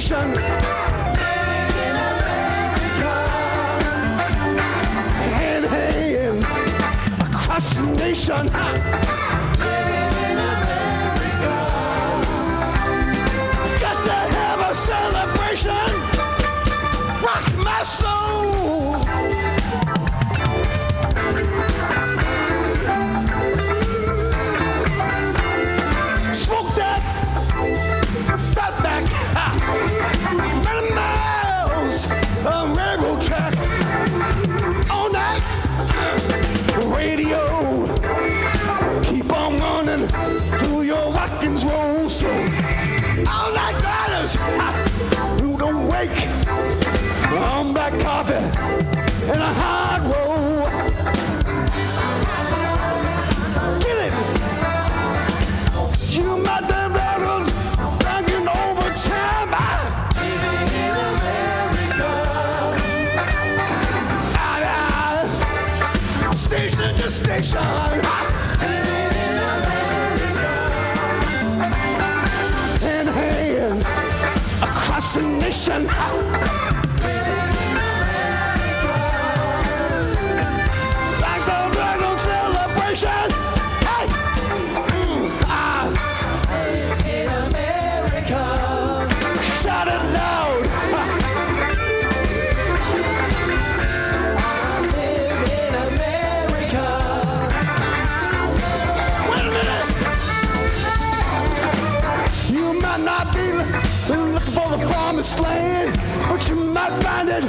station. Hand in hand across the nation. Got to have a celebration. Rock my soul. Smoke that fatback. Many miles of railroad track. All night radio. Keep on running through your rock and roll. So all night riders who don't wake on black coffee and a hard roll. Get it! You my damn riders banging overtime. Living in America. Station to station. Living in America. Hand in hand across the nation. For the promised land, but you might find it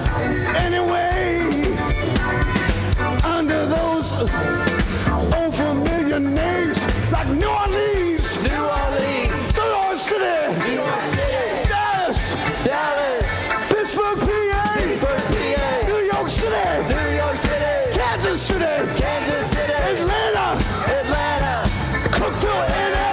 anyway. Under those old familiar names like New Orleans, New Orleans, New York City, New York City, Dallas, Dallas, Pittsburgh, PA, Pittsburgh, PA, New York City, New York City, Kansas City, Kansas City, Atlanta, Atlanta, Cookville, and LA.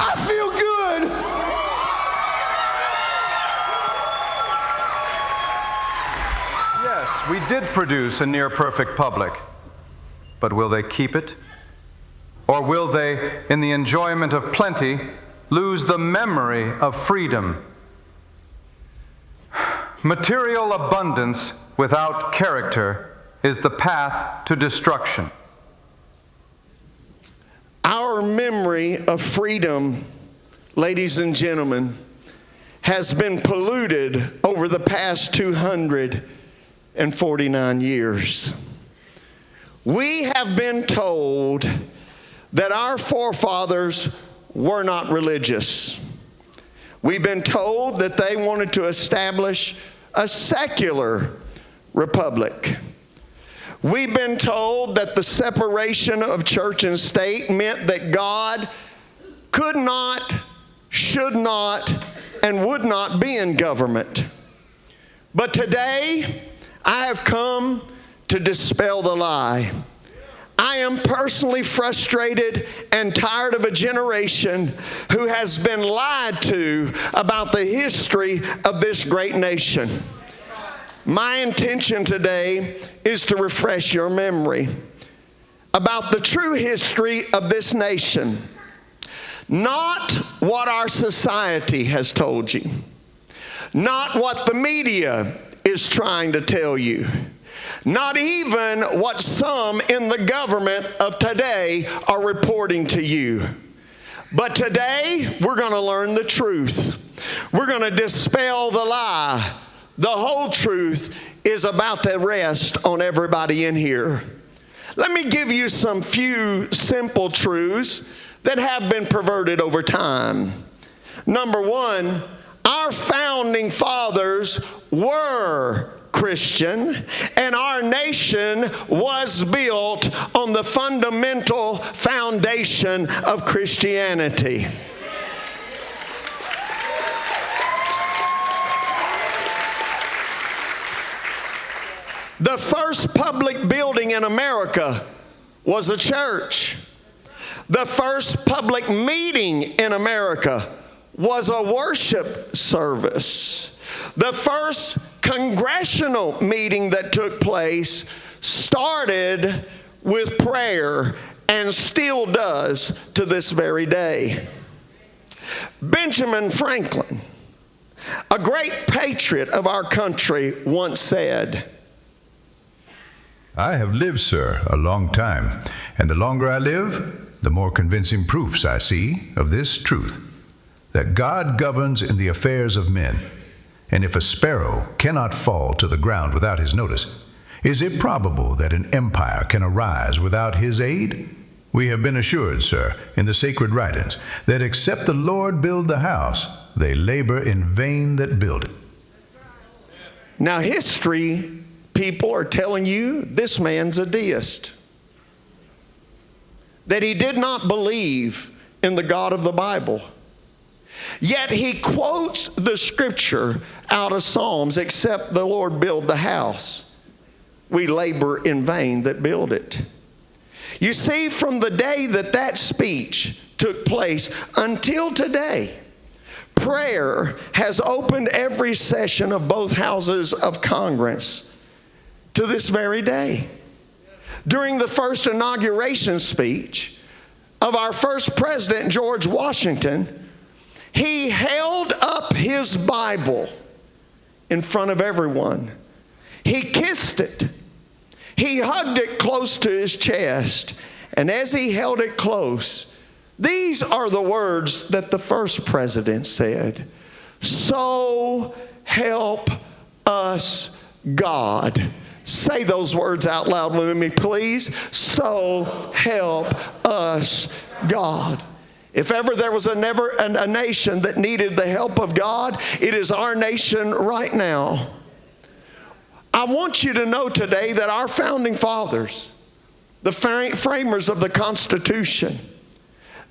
I feel good. Yes, we did produce a near-perfect public, but will they keep it? Or will they, in the enjoyment of plenty, lose the memory of freedom? Material abundance without character is the path to destruction. Our memory of freedom, ladies and gentlemen, has been polluted over the past 249 years. We have been told that our forefathers were not religious. We've been told that they wanted to establish a secular republic. We've been told that the separation of church and state meant that God could not, should not, and would not be in government. But today, I have come to dispel the lie. I am personally frustrated and tired of a generation who has been lied to about the history of this great nation. My intention today is to refresh your memory about the true history of this nation. Not what our society has told you. Not what the media is trying to tell you. Not even what some in the government of today are reporting to you. But today, we're going to learn the truth. We're going to dispel the lie. The whole truth is about to rest on everybody in here. Let me give you some few simple truths that have been perverted over time. Number one, our founding fathers were Christian, and our nation was built on the fundamental foundation of Christianity. The first public building in America was a church. The first public meeting in America was a worship service. The first congressional meeting that took place started with prayer and still does to this very day. Benjamin Franklin, a great patriot of our country, once said, "I have lived, sir, a long time, and the longer I live, the more convincing proofs I see of this truth, that God governs in the affairs of men. And if a sparrow cannot fall to the ground without his notice, is it probable that an empire can arise without his aid? We have been assured, sir, in the sacred writings, that except the Lord build the house, they labor in vain that build it." Now, history people are telling you this man's a deist, that he did not believe in the God of the Bible. Yet he quotes the scripture out of Psalms, except the Lord build the house, we labor in vain that build it. You see, from the day that that speech took place until today, prayer has opened every session of both houses of Congress to this very day. During the first inauguration speech of our first president, George Washington, he held up his Bible in front of everyone. He kissed it. He hugged it close to his chest. And as he held it close, these are the words that the first president said: "So help us God." Say those words out loud with me, please. So help us God. If ever there was a nation that needed the help of God, it is our nation right now. I want you to know today that our founding fathers, the framers of the Constitution,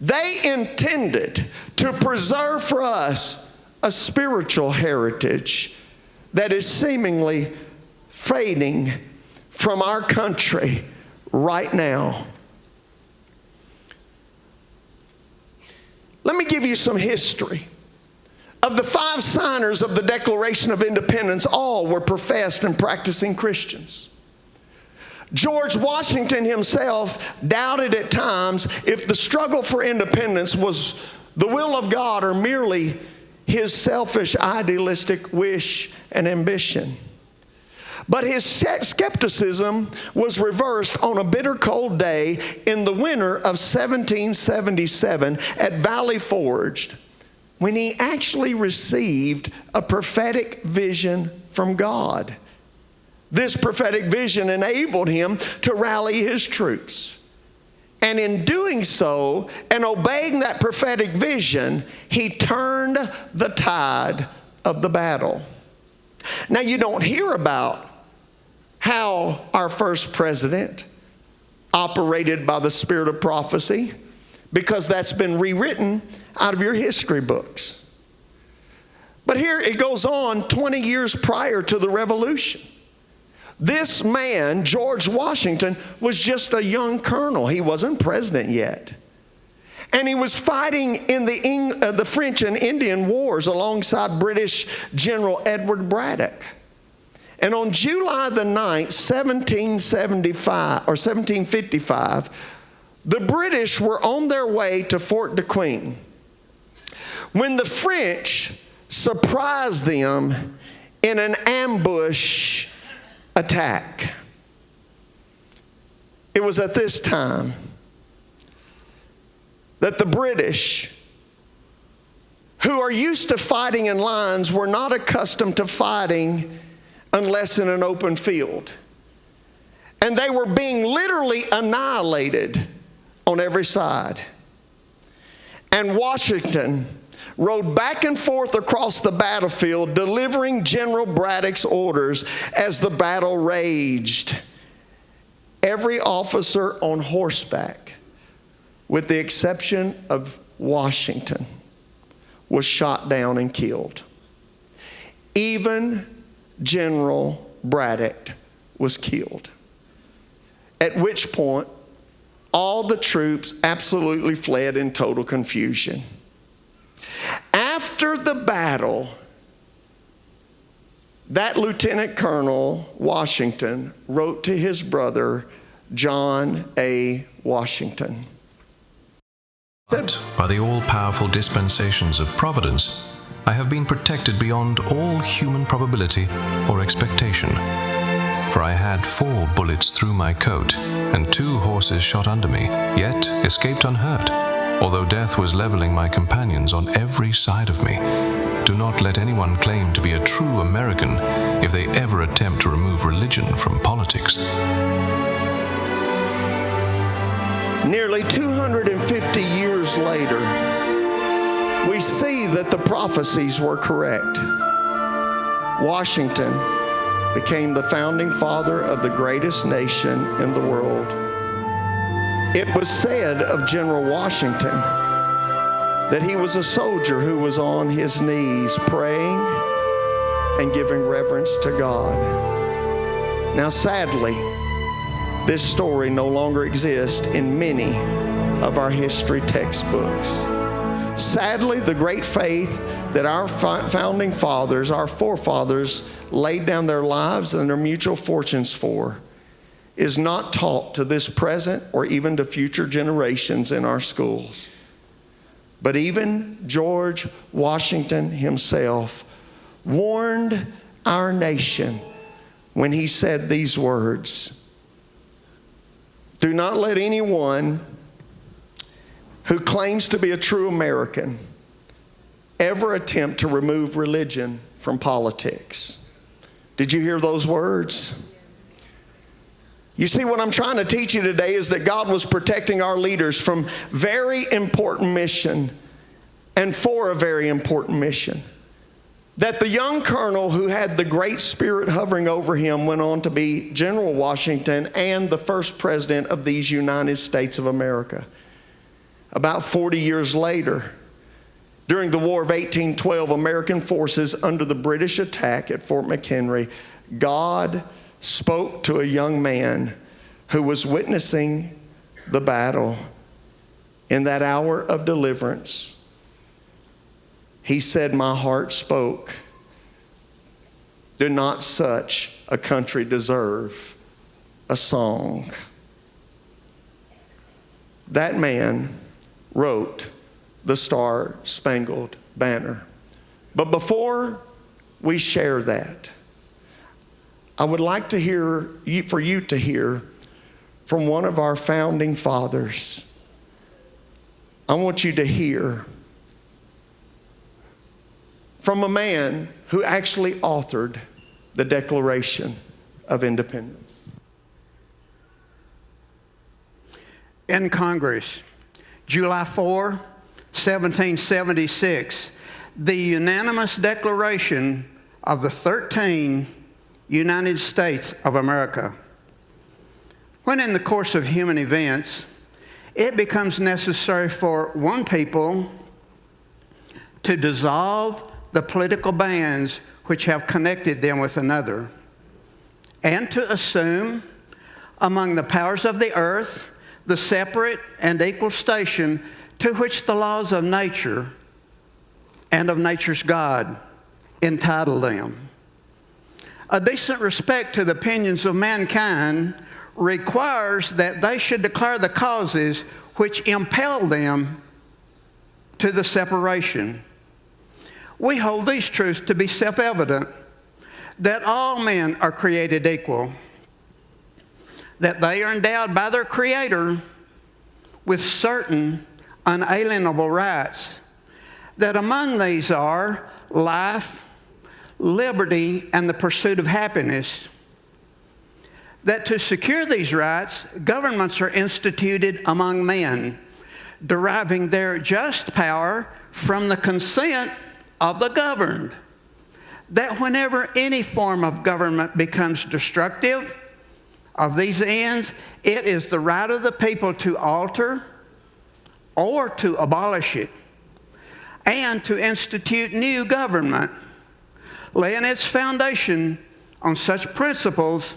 they intended to preserve for us a spiritual heritage that is seemingly fading from our country right now. Let me give you some history. Of the 5 signers of the Declaration of Independence, all were professed and practicing Christians. George Washington himself doubted at times if the struggle for independence was the will of God or merely his selfish, idealistic wish and ambition. But his skepticism was reversed on a bitter cold day in the winter of 1777 at Valley Forge, when he actually received a prophetic vision from God. This prophetic vision enabled him to rally his troops. And in doing so, and obeying that prophetic vision, he turned the tide of the battle. Now, you don't hear about how our first president operated by the spirit of prophecy, because that's been rewritten out of your history books. But here it goes on 20 years prior to the Revolution. This man, George Washington, was just a young colonel. He wasn't president yet. And he was fighting in the French and Indian Wars alongside British General Edward Braddock. And on July the 9th, 1755, the British were on their way to Fort de Queen, when the French surprised them in an ambush attack. It was at this time that the British, who are used to fighting in lines, were not accustomed to fighting unless in an open field. And they were being literally annihilated on every side. And Washington rode back and forth across the battlefield, delivering General Braddock's orders as the battle raged. Every officer on horseback, with the exception of Washington, was shot down and killed. Even General Braddock was killed. At which point, all the troops absolutely fled in total confusion. After the battle, that Lieutenant Colonel Washington wrote to his brother, John A. Washington. But by the all-powerful dispensations of providence, I have been protected beyond all human probability or expectation. For I had 4 bullets through my coat, and 2 horses shot under me, yet escaped unhurt, although death was leveling my companions on every side of me. Do not let anyone claim to be a true American if they ever attempt to remove religion from politics. Nearly 250 years later, we see that the prophecies were correct. Washington became the founding father of the greatest nation in the world. It was said of General Washington that he was a soldier who was on his knees praying and giving reverence to God. Now, sadly, this story no longer exists in many of our history textbooks. Sadly, the great faith that our founding fathers, our forefathers, laid down their lives and their mutual fortunes for is not taught to this present or even to future generations in our schools. But even George Washington himself warned our nation when he said these words: "Do not let anyone who claims to be a true American ever attempt to remove religion from politics." Did you hear those words? You see, what I'm trying to teach you today is that God was protecting our leaders from very important mission and for a very important mission. That the young colonel who had the Great Spirit hovering over him went on to be General Washington and the first president of these United States of America. About 40 years later, during the War of 1812, American forces under the British attack at Fort McHenry, God spoke to a young man who was witnessing the battle. In that hour of deliverance, he said, "My heart spoke. Do not such a country deserve a song?" That man wrote the Star-Spangled Banner. But before we share that, I would like to hear for you to hear from one of our founding fathers. I want you to hear from a man who actually authored the Declaration of Independence. In Congress, July 4, 1776, the unanimous declaration of the 13 United States of America. When in the course of human events, it becomes necessary for one people to dissolve the political bands which have connected them with another, and to assume among the powers of the earth the separate and equal station to which the laws of nature and of nature's God entitle them. A decent respect to the opinions of mankind requires that they should declare the causes which impel them to the separation We hold these truths to be self-evident, that all men are created equal, that they are endowed by their Creator with certain unalienable rights, that among these are life, liberty, and the pursuit of happiness, that to secure these rights, governments are instituted among men, deriving their just power from the consent of the governed, that whenever any form of government becomes destructive of these ends, it is the right of the people to alter or to abolish it, and to institute new government, laying its foundation on such principles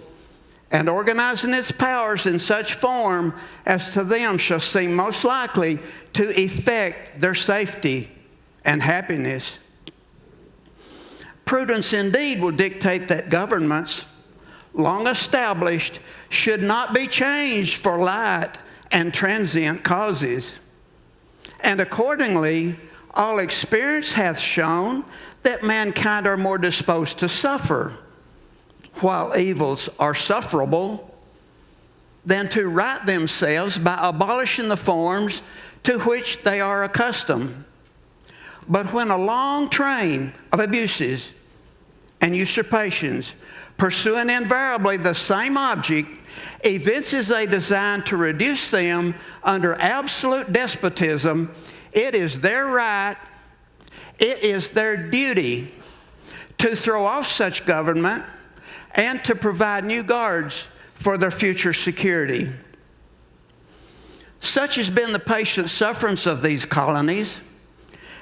and organizing its powers in such form as to them shall seem most likely to effect their safety and happiness. Prudence indeed will dictate that governments, long established, should not be changed for light and transient causes. And accordingly, all experience hath shown that mankind are more disposed to suffer, while evils are sufferable, than to right themselves by abolishing the forms to which they are accustomed. But when a long train of abuses and usurpations, pursuing invariably the same object, evinces a design to reduce them under absolute despotism, it is their right, it is their duty to throw off such government and to provide new guards for their future security. Such has been the patient sufferance of these colonies,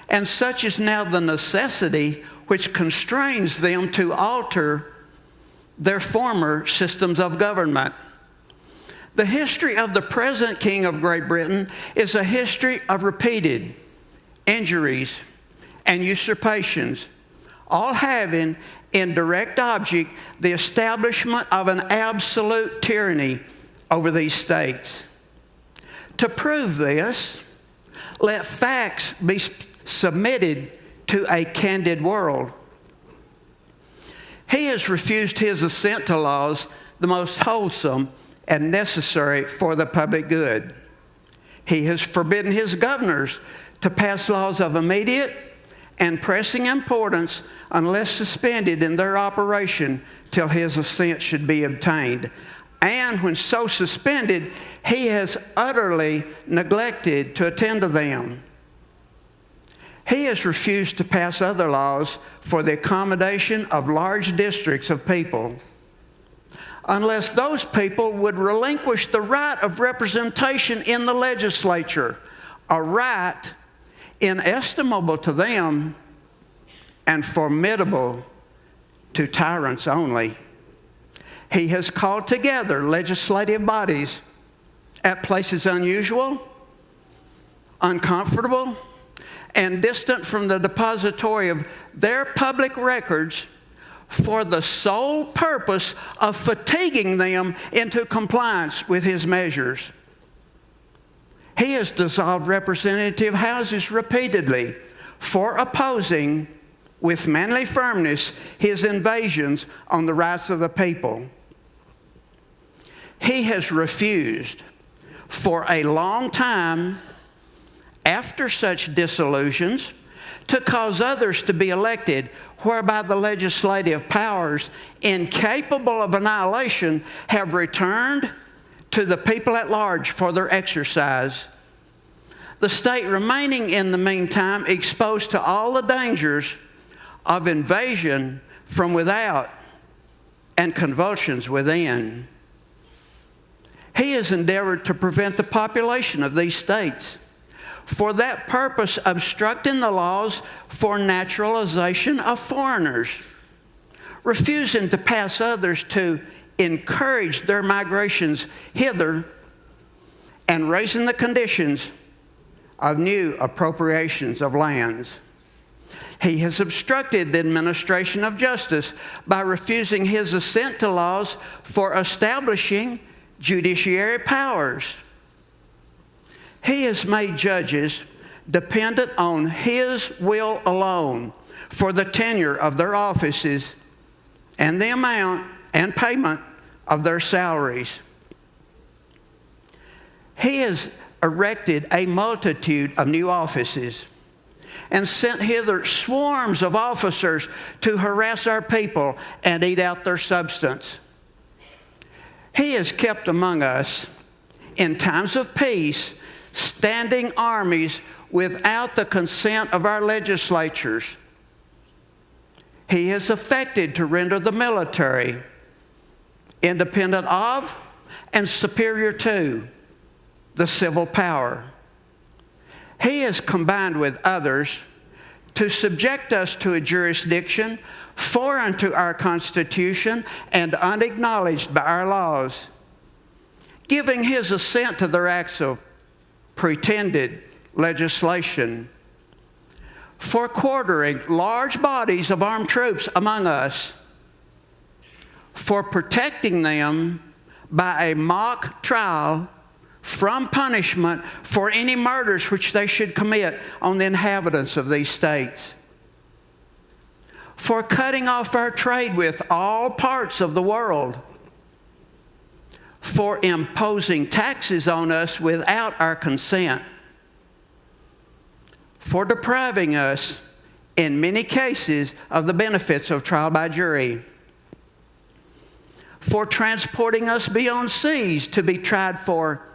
and such is now the necessity which constrains them to alter their former systems of government. The history of the present King of Great Britain is a history of repeated injuries and usurpations, all having in direct object the establishment of an absolute tyranny over these states. To prove this, let facts be submitted to a candid world. He has refused his assent to laws the most wholesome and necessary for the public good. He has forbidden his governors to pass laws of immediate and pressing importance unless suspended in their operation till his assent should be obtained. And when so suspended, he has utterly neglected to attend to them. He has refused to pass other laws for the accommodation of large districts of people, unless those people would relinquish the right of representation in the legislature, a right inestimable to them and formidable to tyrants only. He has called together legislative bodies at places unusual, uncomfortable, and distant from the depository of their public records for the sole purpose of fatiguing them into compliance with his measures. He has dissolved representative houses repeatedly for opposing with manly firmness his invasions on the rights of the people. He has refused for a long time after such dissolutions to cause others to be elected, whereby the legislative powers, incapable of annihilation, have returned to the people at large for their exercise. The state remaining in the meantime exposed to all the dangers of invasion from without and convulsions within. He has endeavored to prevent the population of these states, for that purpose obstructing the laws for naturalization of foreigners, refusing to pass others to encourage their migrations hither, and raising the conditions of new appropriations of lands. He has obstructed the administration of justice by refusing his assent to laws for establishing judiciary powers. He has made judges dependent on his will alone, for the tenure of their offices and the amount and payment of their salaries. He has erected a multitude of new offices and sent hither swarms of officers to harass our people and eat out their substance. He has kept among us, in times of peace, standing armies without the consent of our legislatures. He has effected to render the military independent of and superior to the civil power. He has combined with others to subject us to a jurisdiction foreign to our Constitution and unacknowledged by our laws, giving his assent to their acts of pretended legislation, for quartering large bodies of armed troops among us, for protecting them by a mock trial from punishment for any murders which they should commit on the inhabitants of these states, for cutting off our trade with all parts of the world, for imposing taxes on us without our consent, for depriving us, in many cases, of the benefits of trial by jury, for transporting us beyond seas to be tried for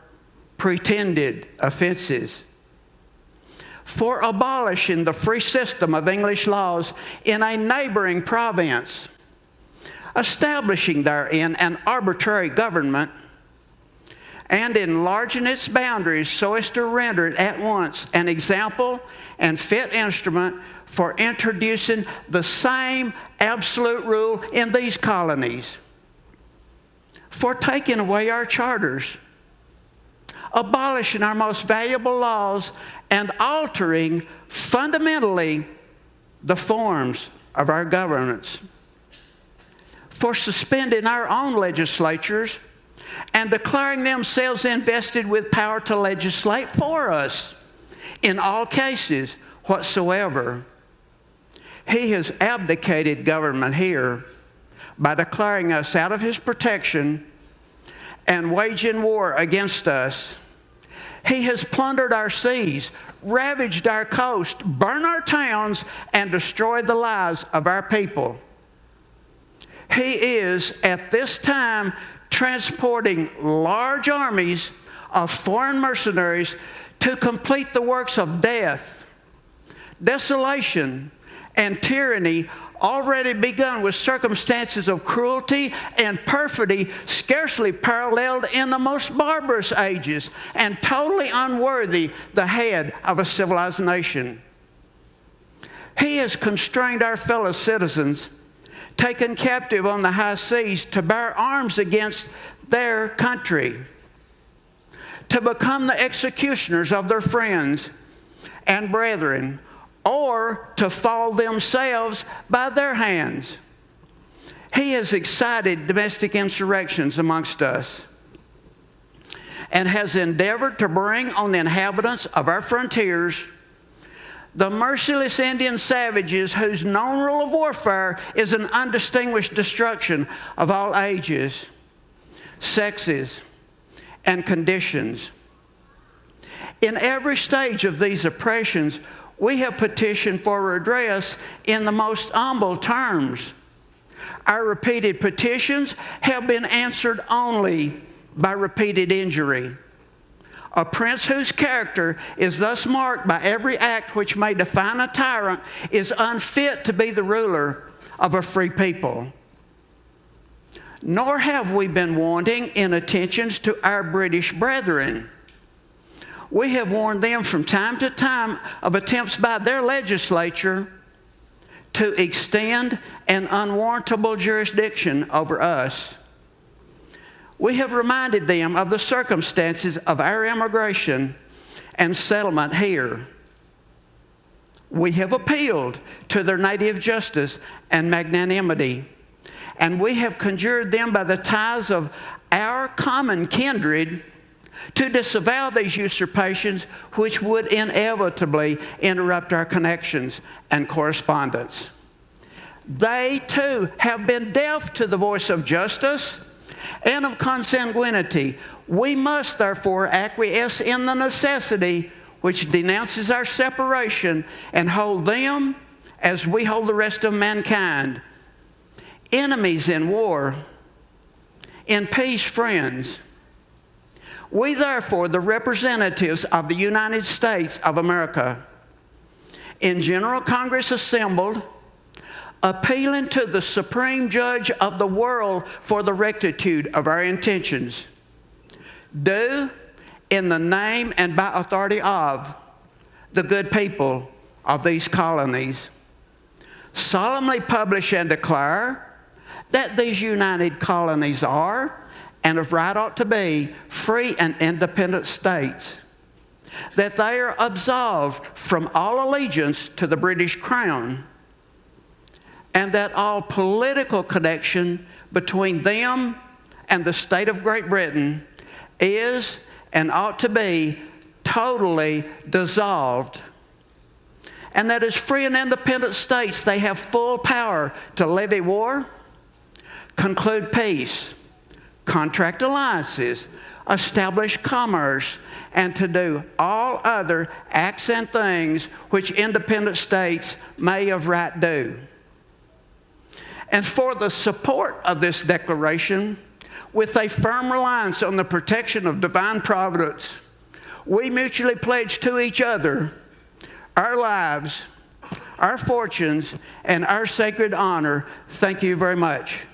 pretended offenses, for abolishing the free system of English laws in a neighboring province, establishing therein an arbitrary government, and enlarging its boundaries so as to render it at once an example and fit instrument for introducing the same absolute rule in these colonies, for taking away our charters, abolishing our most valuable laws, and altering fundamentally the forms of our governments, for suspending our own legislatures and declaring themselves invested with power to legislate for us in all cases whatsoever. He has abdicated government here by declaring us out of his protection and waging war against us. He has plundered our seas, ravaged our coast, burned our towns, and destroyed the lives of our people. He is, at this time, transporting large armies of foreign mercenaries to complete the works of death, desolation, and tyranny already begun with circumstances of cruelty and perfidy scarcely paralleled in the most barbarous ages and totally unworthy the head of a civilized nation. He has constrained our fellow citizens, taken captive on the high seas, to bear arms against their country, to become the executioners of their friends and brethren, or to fall themselves by their hands. He has excited domestic insurrections amongst us and has endeavored to bring on the inhabitants of our frontiers the merciless Indian savages whose known rule of warfare is an undistinguished destruction of all ages, sexes, and conditions. In every stage of these oppressions, we have petitioned for redress in the most humble terms. Our repeated petitions have been answered only by repeated injury. A prince whose character is thus marked by every act which may define a tyrant is unfit to be the ruler of a free people. Nor have we been wanting in attentions to our British brethren. We have warned them from time to time of attempts by their legislature to extend an unwarrantable jurisdiction over us. We have reminded them of the circumstances of our immigration and settlement here. We have appealed to their native justice and magnanimity, and we have conjured them by the ties of our common kindred to disavow these usurpations which would inevitably interrupt our connections and correspondence. They too have been deaf to the voice of justice and of consanguinity. We must therefore acquiesce in the necessity which denounces our separation and hold them as we hold the rest of mankind, enemies in war, in peace friends. We therefore, the representatives of the United States of America, in General Congress assembled, appealing to the Supreme Judge of the world for the rectitude of our intentions, do, in the name and by authority of the good people of these colonies, solemnly publish and declare that these united colonies are, and of right ought to be, free and independent states, that they are absolved from all allegiance to the British Crown, and that all political connection between them and the state of Great Britain is and ought to be totally dissolved, and that as free and independent states they have full power to levy war, conclude peace, contract alliances, establish commerce, and to do all other acts and things which independent states may of right do. And for the support of this declaration, with a firm reliance on the protection of divine providence, we mutually pledge to each other our lives, our fortunes, and our sacred honor. Thank you very much.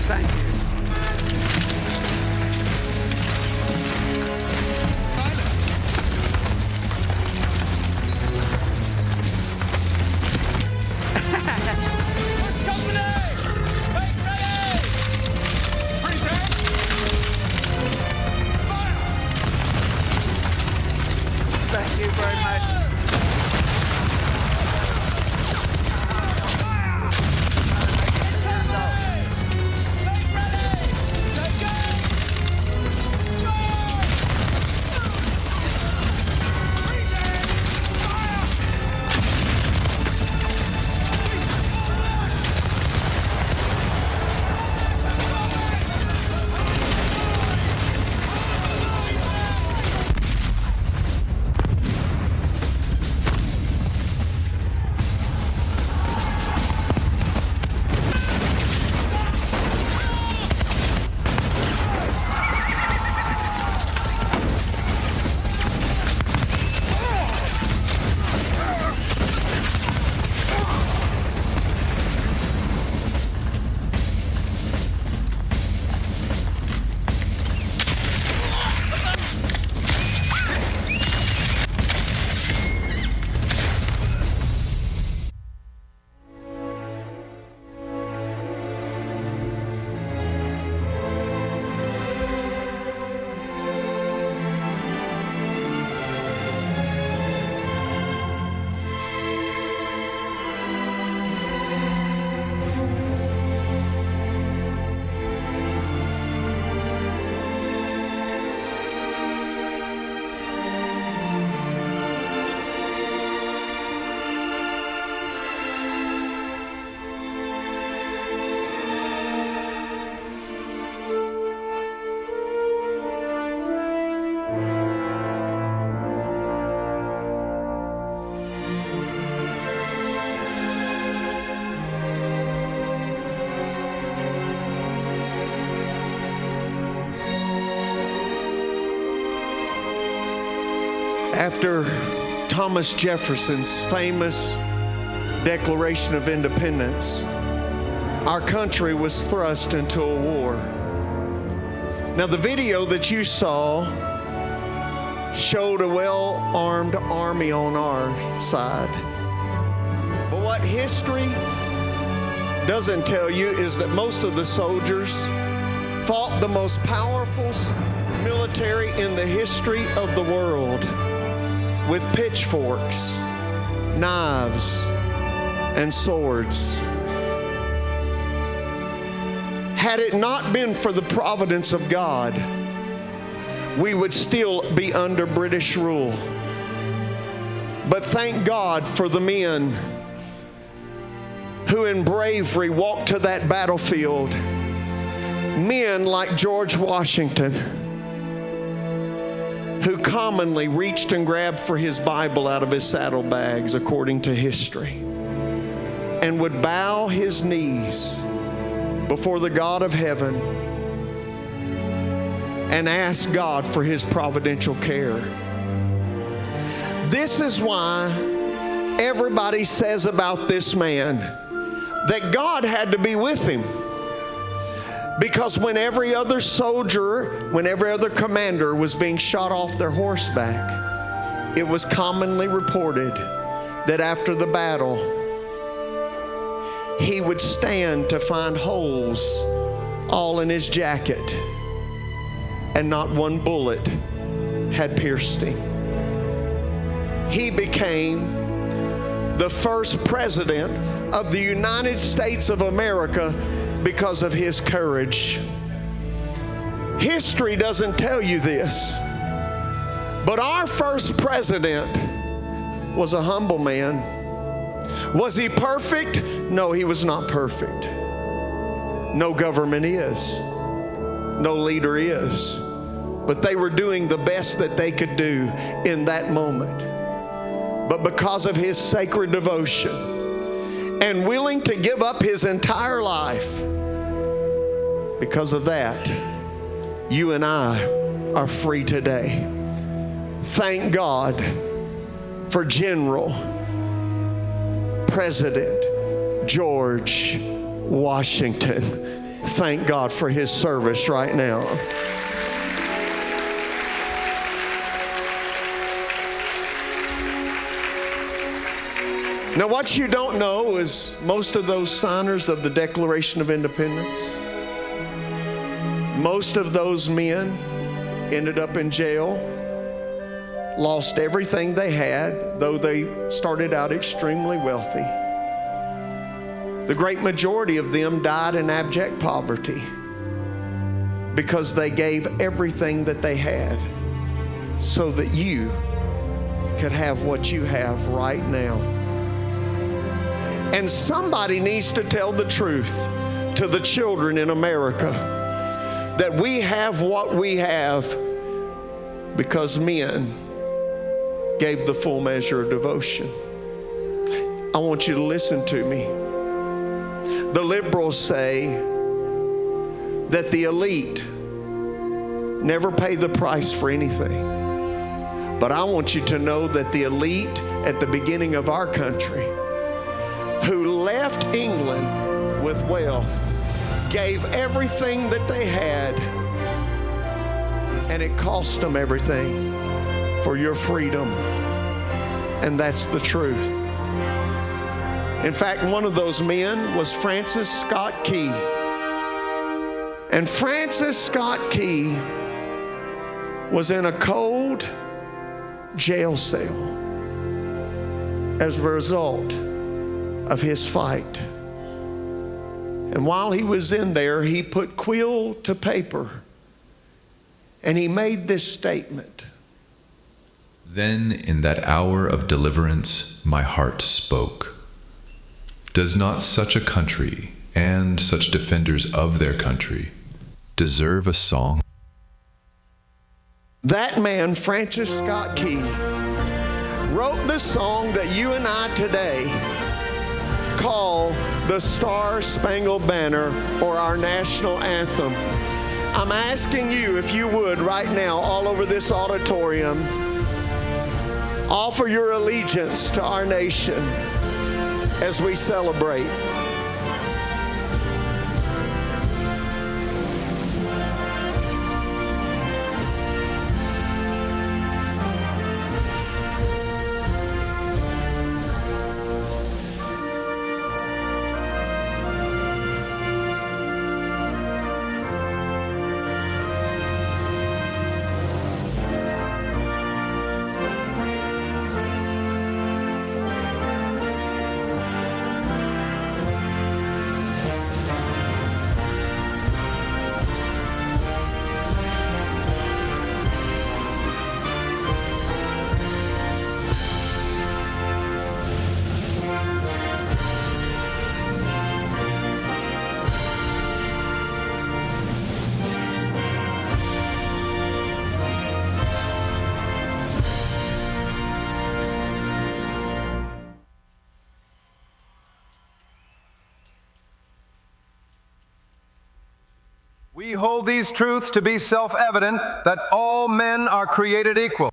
Thank you. Thank you very much. After Thomas Jefferson's famous Declaration of Independence, our country was thrust into a war. Now, the video that you saw showed a well-armed army on our side. But what history doesn't tell you is that most of the soldiers fought the most powerful military in the history of the world with pitchforks knives, and swords. Had it not been for the providence of God, we would still be under British rule. But thank God for the men who in bravery walked to that battlefield. Men like George Washington, who commonly reached and grabbed for his Bible out of his saddlebags, according to history, and would bow his knees before the God of heaven and ask God for his providential care. This is why everybody says about this man that God had to be with him. Because when every other soldier, when every other commander was being shot off their horseback, it was commonly reported that after the battle, he would stand to find holes all in his jacket, and not one bullet had pierced him. He became the first president of the United States of America because of his courage. History doesn't tell you this, but our first president was a humble man. Was he perfect? No, he was not perfect. No government is. No leader is. But they were doing the best that they could do in that moment. But because of his sacred devotion and willing to give up his entire life, because of that, you and I are free today. Thank God for General President George Washington. Thank God for his service right now. Now, what you don't know is most of those signers of the Declaration of Independence, most of those men ended up in jail, lost everything they had, though they started out extremely wealthy. The great majority of them died in abject poverty because they gave everything that they had so that you could have what you have right now. And somebody needs to tell the truth to the children in America that we have what we have because men gave the full measure of devotion. I want you to listen to me. The liberals say that the elite never pay the price for anything. But I want you to know that the elite at the beginning of our country, who left England with wealth, gave everything that they had, and it cost them everything for your freedom. And that's the truth. In fact, one of those men was Francis Scott Key. And Francis Scott Key was in a cold jail cell as a result of his fight. And while he was in there, he put quill to paper and he made this statement. Then in that hour of deliverance, my heart spoke. Does not such a country and such defenders of their country deserve a song? That man, Francis Scott Key, wrote the song that you and I today call the Star-Spangled Banner, or our national anthem. I'm asking you, if you would, right now, all over this auditorium, offer your allegiance to our nation as we celebrate. We hold these truths to be self-evident, that all men are created equal.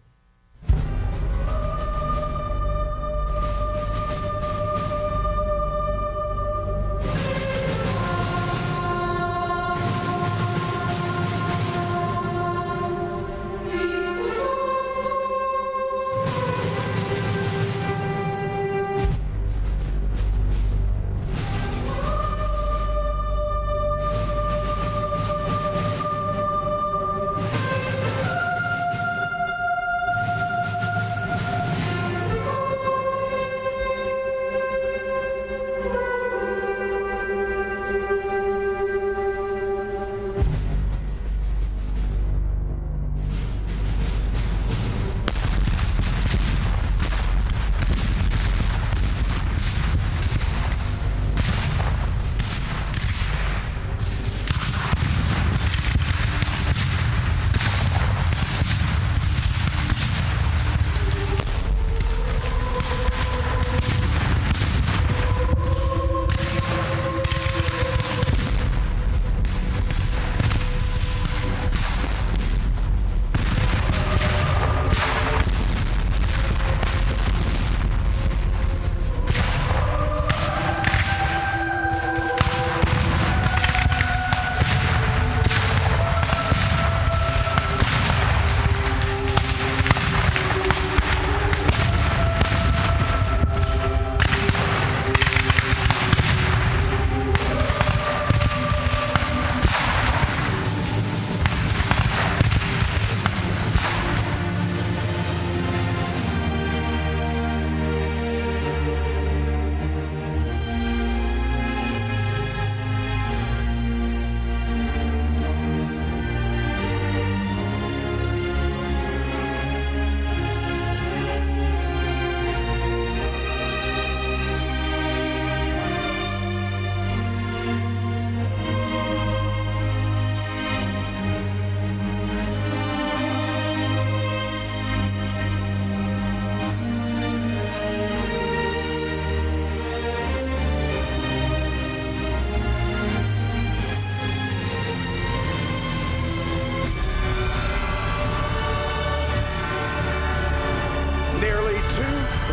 Nearly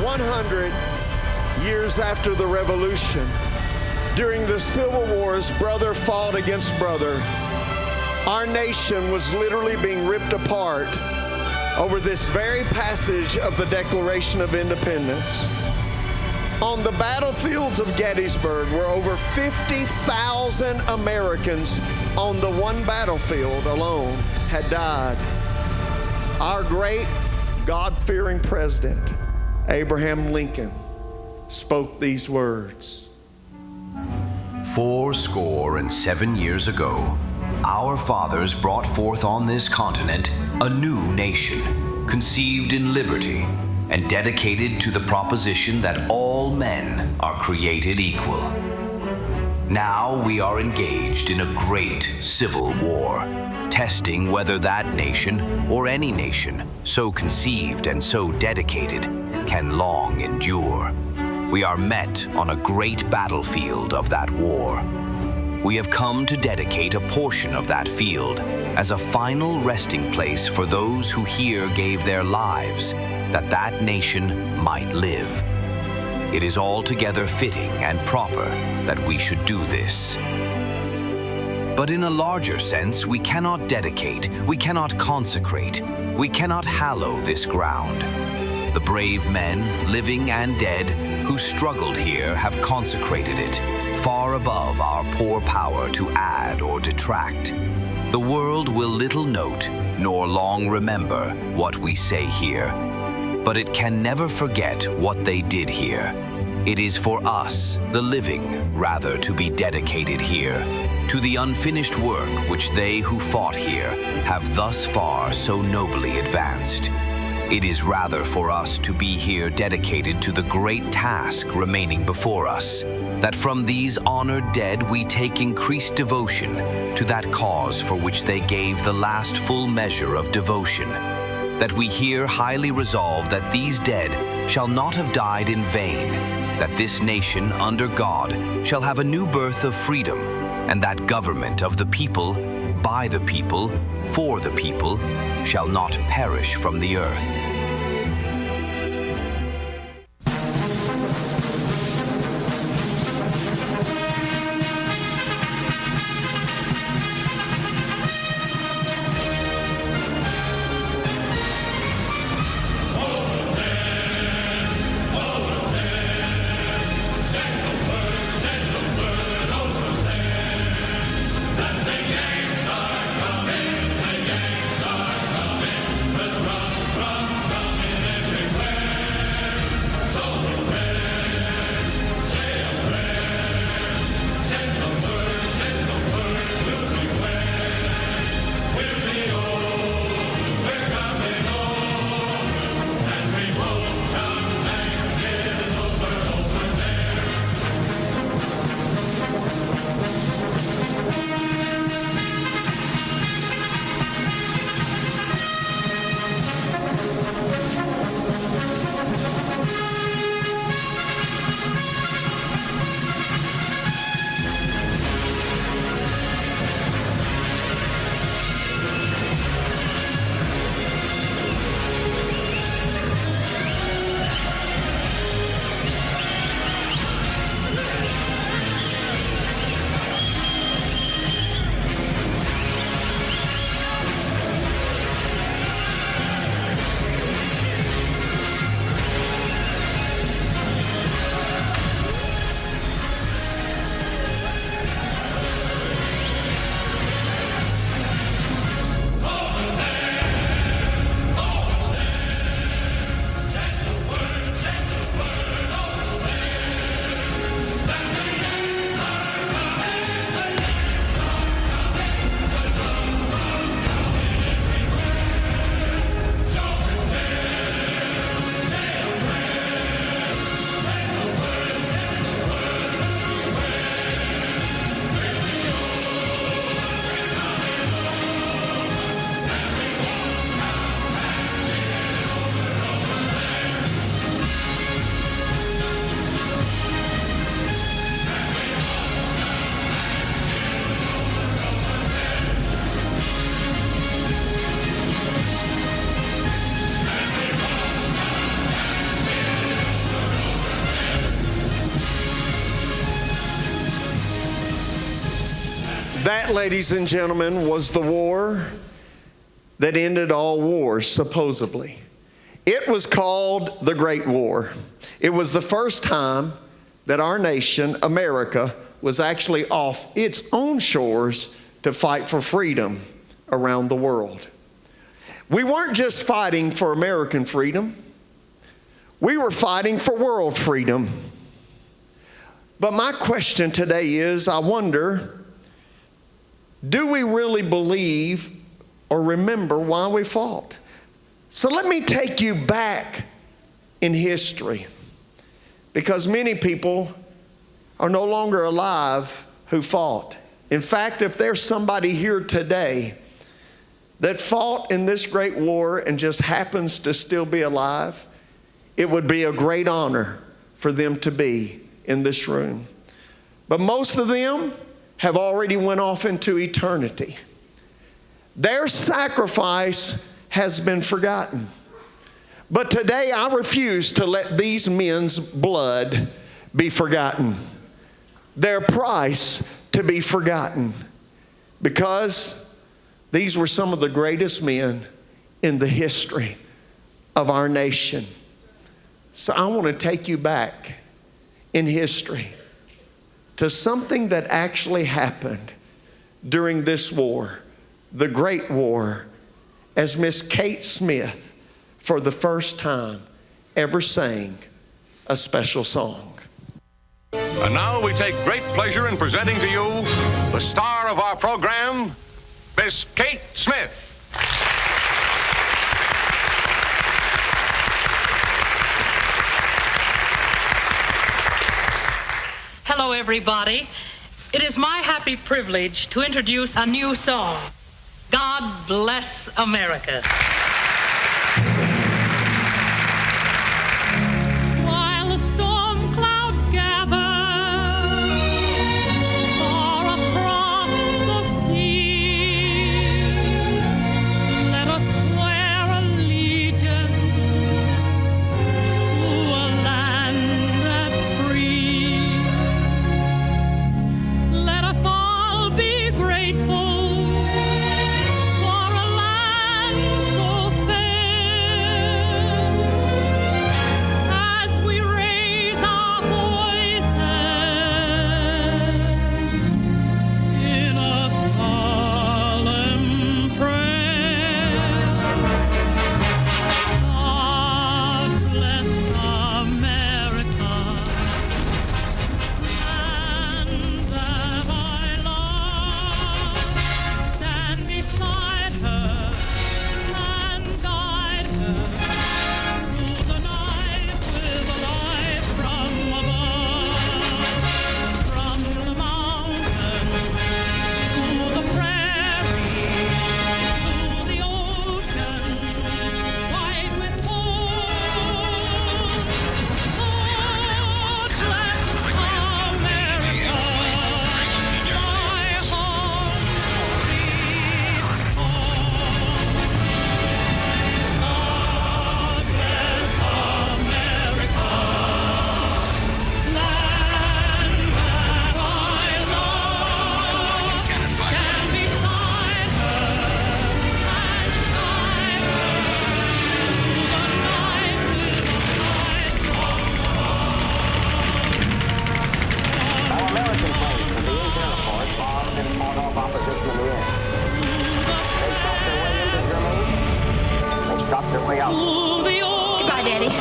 100 years after the Revolution, during the Civil Wars, brother fought against brother. Our nation was literally being ripped apart over this very passage of the Declaration of Independence. On the battlefields of Gettysburg, where over 50,000 Americans on the one battlefield alone had died, our great God-fearing president, Abraham Lincoln, spoke these words. 77 years ago, our fathers brought forth on this continent a new nation, conceived in liberty and dedicated to the proposition that all men are created equal. Now we are engaged in a great civil war, testing whether that nation or any nation so conceived and so dedicated can long endure. We are met on a great battlefield of that war. We have come to dedicate a portion of that field as a final resting place for those who here gave their lives that that nation might live. It is altogether fitting and proper that we should do this. But in a larger sense, we cannot dedicate, we cannot consecrate, we cannot hallow this ground. The brave men, living and dead, who struggled here have consecrated it, far above our poor power to add or detract. The world will little note, nor long remember what we say here, but it can never forget what they did here. It is for us, the living, rather to be dedicated here, to the unfinished work which they who fought here have thus far so nobly advanced. It is rather for us to be here dedicated to the great task remaining before us, that from these honored dead we take increased devotion to that cause for which they gave the last full measure of devotion, that we here highly resolve that these dead shall not have died in vain, that this nation under God shall have a new birth of freedom, and that government of the people by the people, for the people, shall not perish from the earth. That, ladies and gentlemen, was the war that ended all wars, supposedly. It was called the Great War. It was the first time that our nation, America, was actually off its own shores to fight for freedom around the world. We weren't just fighting for American freedom. We were fighting for world freedom. But my question today is, I wonder, do we really believe or remember why we fought? So let me take you back in history, because many people are no longer alive who fought. In fact, if there's somebody here today that fought in this great war and just happens to still be alive, it would be a great honor for them to be in this room. But most of them have already went off into eternity. Their sacrifice has been forgotten. But today I refuse to let these men's blood be forgotten, their price to be forgotten, because these were some of the greatest men in the history of our nation. So I want to take you back in history to something that actually happened during this war, the Great War, as Miss Kate Smith, for the first time, ever sang a special song. And now we take great pleasure in presenting to you the star of our program, Miss Kate Smith. Hello, everybody. It is my happy privilege to introduce a new song, God Bless America. While the storm clouds gather far across the sea,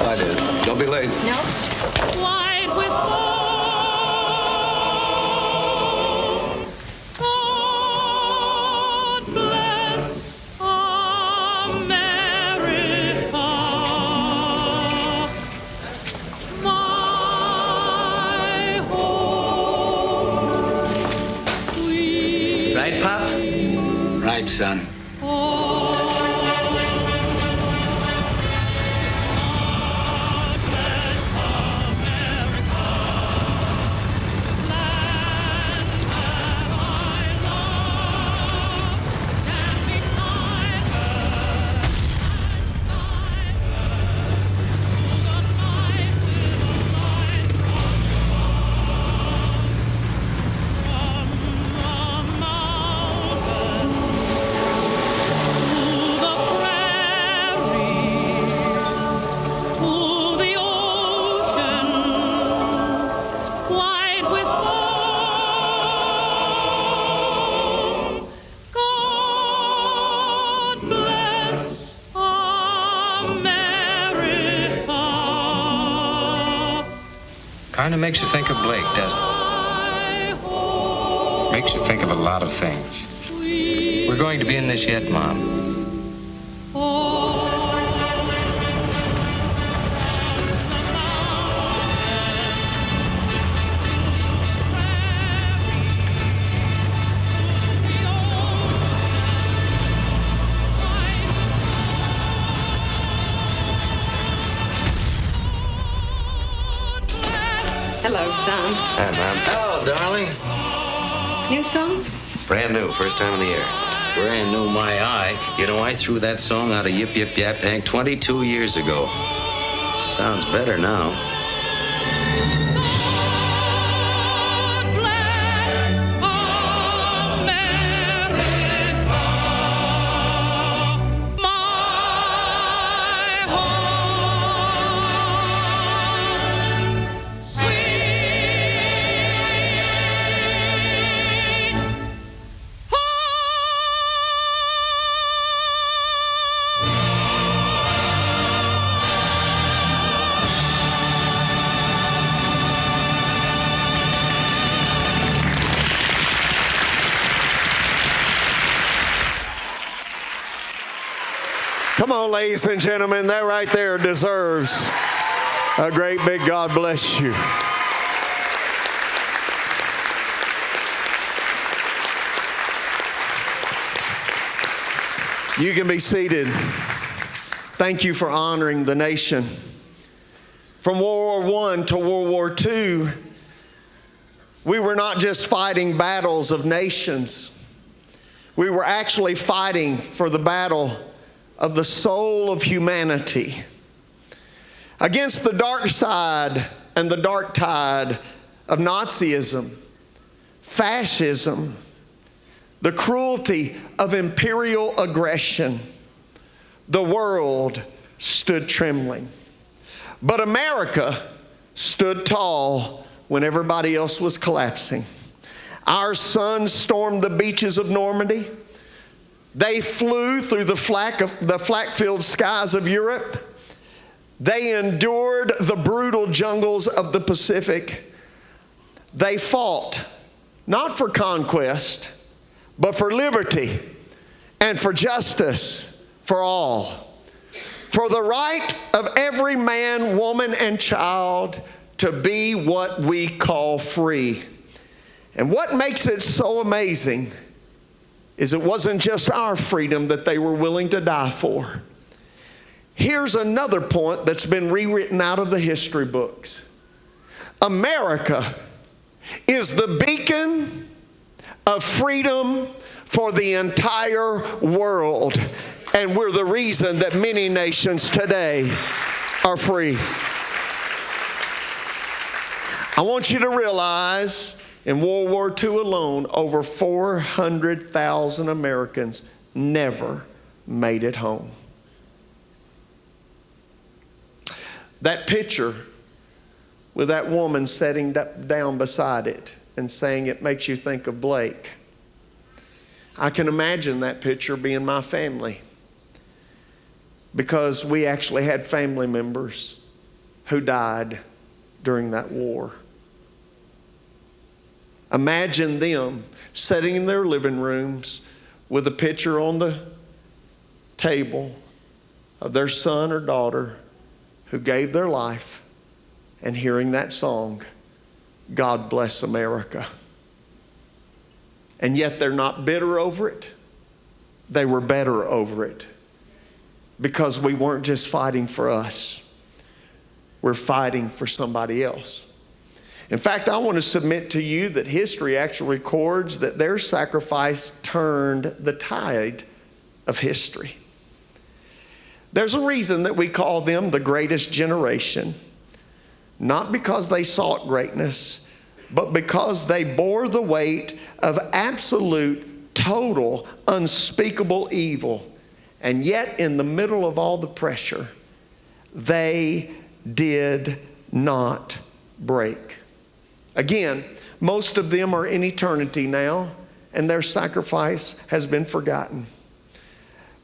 I did. Don't be late. No. White with gold. God bless America. My home. Sweet. Right, Pop? Right, son. Kind of makes you think of Blake, doesn't it? Makes you think of a lot of things. We're going to be in this yet, Mom. Hello, son. Hi, Mom. Hello, darling. New song? Brand new, first time of the year. Brand new, my eye. You know, I threw that song out of Yip Yip Yap Hank 22 years ago. Sounds better now. Come on, ladies and gentlemen, that right there deserves a great big God bless you. You can be seated. Thank you for honoring the nation. From World War I to World War II, we were not just fighting battles of nations. We were actually fighting for the battle of the soul of humanity against the dark side and the dark tide of Nazism, fascism, the cruelty of imperial aggression. The world stood trembling. But America stood tall when everybody else was collapsing. Our sons stormed the beaches of Normandy. They flew through the flak-filled skies of Europe. They endured the brutal jungles of the Pacific. They fought not for conquest, but for liberty and for justice for all. For the right of every man, woman, and child to be what we call free. And what makes it so amazing is it wasn't just our freedom that they were willing to die for. Here's another point that's been rewritten out of the history books. America is the beacon of freedom for the entire world. And we're the reason that many nations today are free. I want you to realize in World War II alone, over 400,000 Americans never made it home. That picture with that woman sitting down beside it and saying it makes you think of Blake. I can imagine that picture being my family, because we actually had family members who died during that war. Imagine them sitting in their living rooms with a picture on the table of their son or daughter who gave their life and hearing that song, God Bless America. And yet they're not bitter over it. They were better over it because we weren't just fighting for us. We're fighting for somebody else. In fact, I want to submit to you that history actually records that their sacrifice turned the tide of history. There's a reason that we call them the greatest generation, not because they sought greatness, but because they bore the weight of absolute, total, unspeakable evil. And yet, in the middle of all the pressure, they did not break. Again, most of them are in eternity now, and their sacrifice has been forgotten.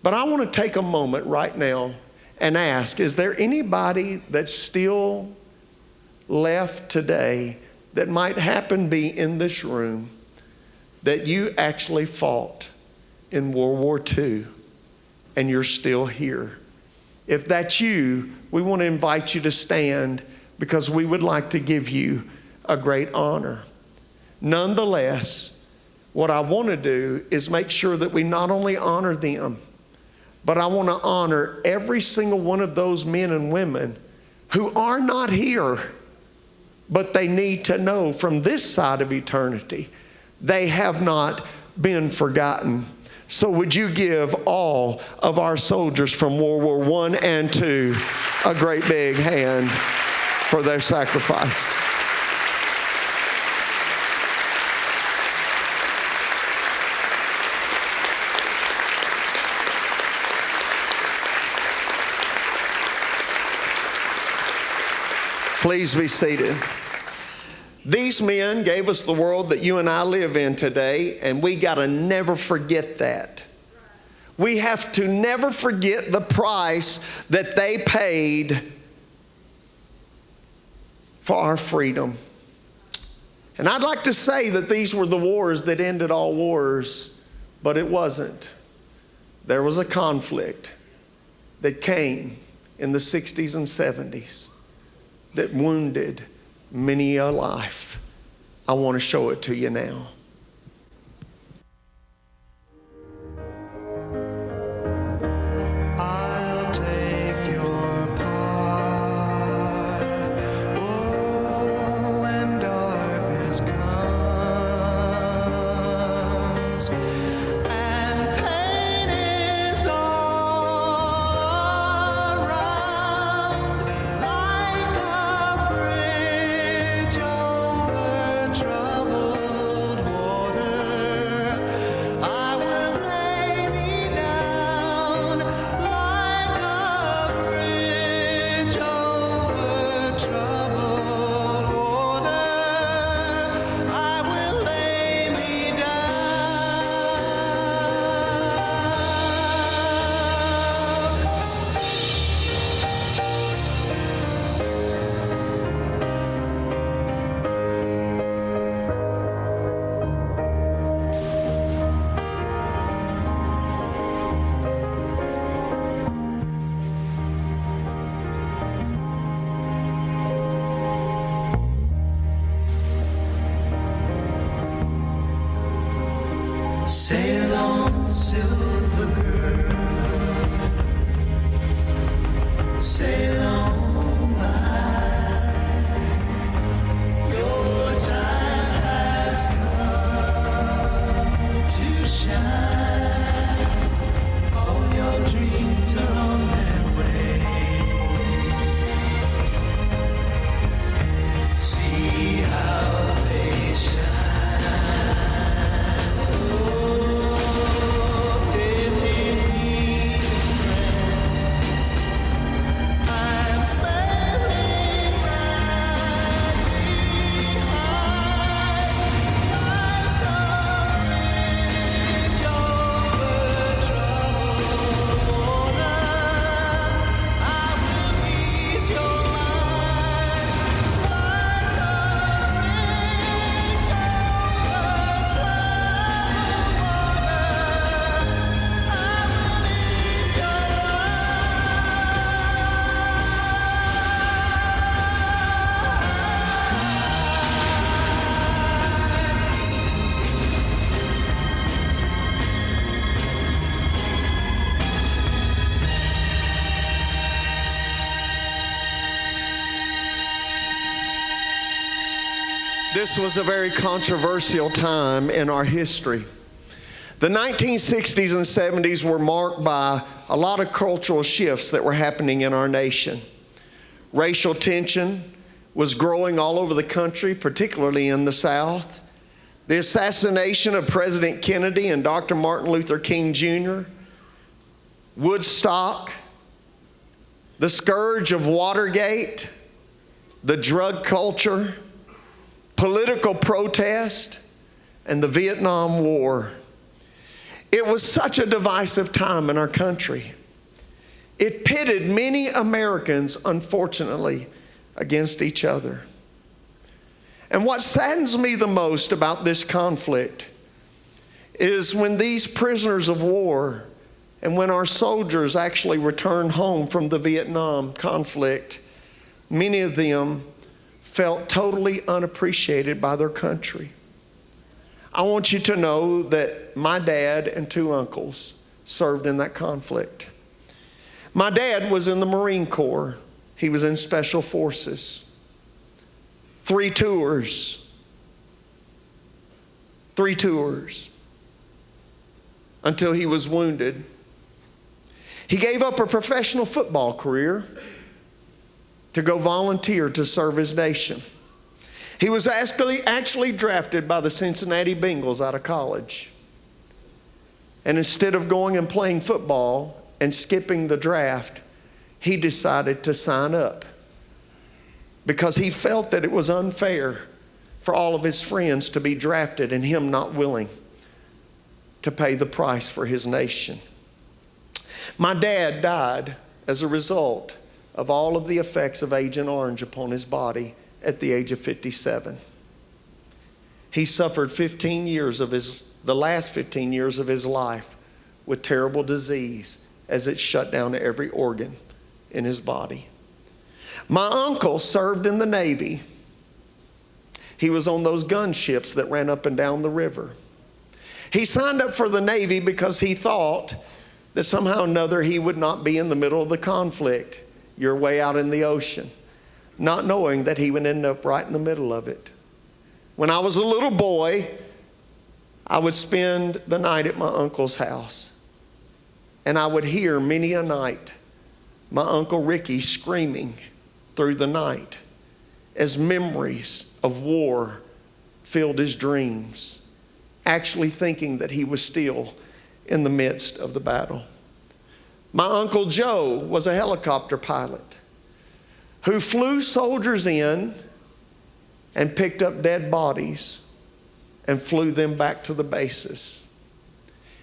But I want to take a moment right now and ask, is there anybody that's still left today that might happen to be in this room that you actually fought in World War II and you're still here? If that's you, we want to invite you to stand because we would like to give you a great honor. Nonetheless, what I want to do is make sure that we not only honor them, but I want to honor every single one of those men and women who are not here, but they need to know from this side of eternity, they have not been forgotten. So would you give all of our soldiers from World War I and II a great big hand for their sacrifice? Please be seated. These men gave us the world that you and I live in today, and we got to never forget that. We have to never forget the price that they paid for our freedom. And I'd like to say that these were the wars that ended all wars, but it wasn't. There was a conflict that came in the 60s and 70s that wounded many a life. I want to show it to you now. I'll take your part. Oh, when darkness comes and pain is all around, like a bridge over troubled This was a very controversial time in our history. The 1960s and 70s were marked by a lot of cultural shifts that were happening in our nation. Racial tension was growing all over the country, particularly in the South. The assassination of President Kennedy and Dr. Martin Luther King Jr., Woodstock, the scourge of Watergate, the drug culture, political protest, and the Vietnam War. It was such a divisive time in our country. It pitted many Americans, unfortunately, against each other. And what saddens me the most about this conflict is when these prisoners of war and when our soldiers actually returned home from the Vietnam conflict, many of them felt totally unappreciated by their country. I want you to know that my dad and two uncles served in that conflict. My dad was in the Marine Corps. He was in Special Forces. 3 tours until he was wounded. He gave up a professional football career to go volunteer to serve his nation. He was actually drafted by the Cincinnati Bengals out of college. And instead of going and playing football and skipping the draft, he decided to sign up because he felt that it was unfair for all of his friends to be drafted and him not willing to pay the price for his nation. My dad died as a result of all of the effects of Agent Orange upon his body at the age of 57. He suffered the last 15 years of his life with terrible disease as it shut down every organ in his body. My uncle served in the Navy. He was on those gunships that ran up and down the river. He signed up for the Navy because he thought that somehow or another he would not be in the middle of the conflict. You're way out in the ocean, not knowing that he would end up right in the middle of it. When I was a little boy, I would spend the night at my uncle's house, and I would hear many a night my Uncle Ricky screaming through the night as memories of war filled his dreams, actually thinking that he was still in the midst of the battle. My Uncle Joe was a helicopter pilot who flew soldiers in and picked up dead bodies and flew them back to the bases.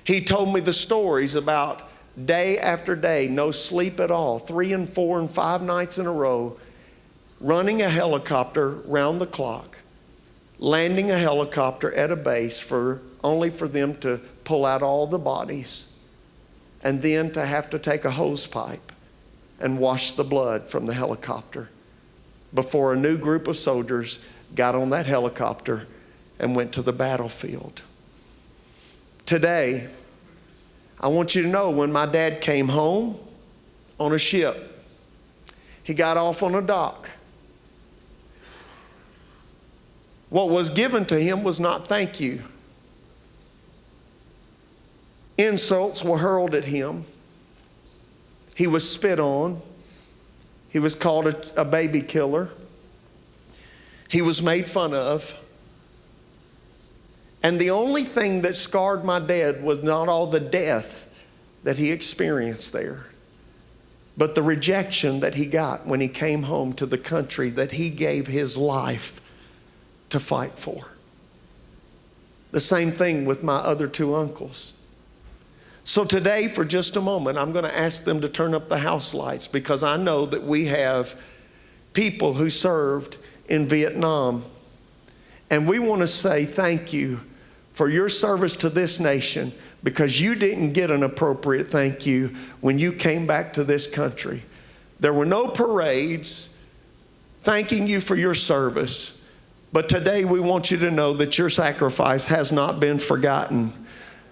He told me the stories about day after day, no sleep at all, 3 and 4 and 5 nights in a row, running a helicopter round the clock, landing a helicopter at a base only for them to pull out all the bodies and then to have to take a hose pipe and wash the blood from the helicopter before a new group of soldiers got on that helicopter and went to the battlefield. Today, I want you to know when my dad came home on a ship, he got off on a dock. What was given to him was not thank you. Insults were hurled at him. He was spit on. He was called a baby killer. He was made fun of. And the only thing that scarred my dad was not all the death that he experienced there, but the rejection that he got when he came home to the country that he gave his life to fight for. The same thing with my other 2 uncles. So today, for just a moment, I'm going to ask them to turn up the house lights because I know that we have people who served in Vietnam. And we want to say thank you for your service to this nation because you didn't get an appropriate thank you when you came back to this country. There were no parades thanking you for your service. But today we want you to know that your sacrifice has not been forgotten.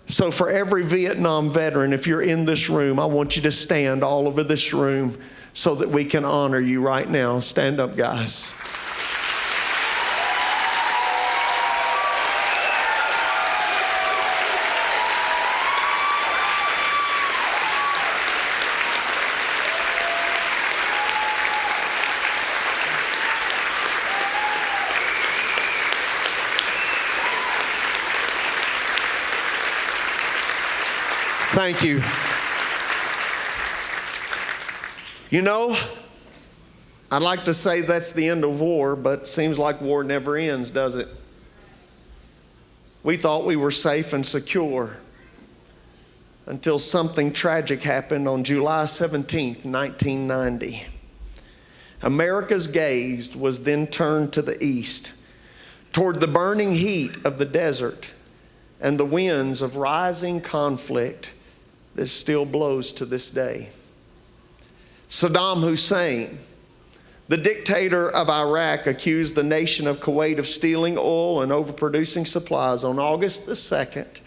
So for every Vietnam veteran, if you're in this room, I want you to stand all over this room so that we can honor you right now. Stand up, guys. Thank you. You know, I'd like to say that's the end of war, but it seems like war never ends, does it? We thought we were safe and secure until something tragic happened on July 17th, 1990. America's gaze was then turned to the east, toward the burning heat of the desert and the winds of rising conflict that still blows to this day. Saddam Hussein, the dictator of Iraq, accused the nation of Kuwait of stealing oil and overproducing supplies. On August the 2nd,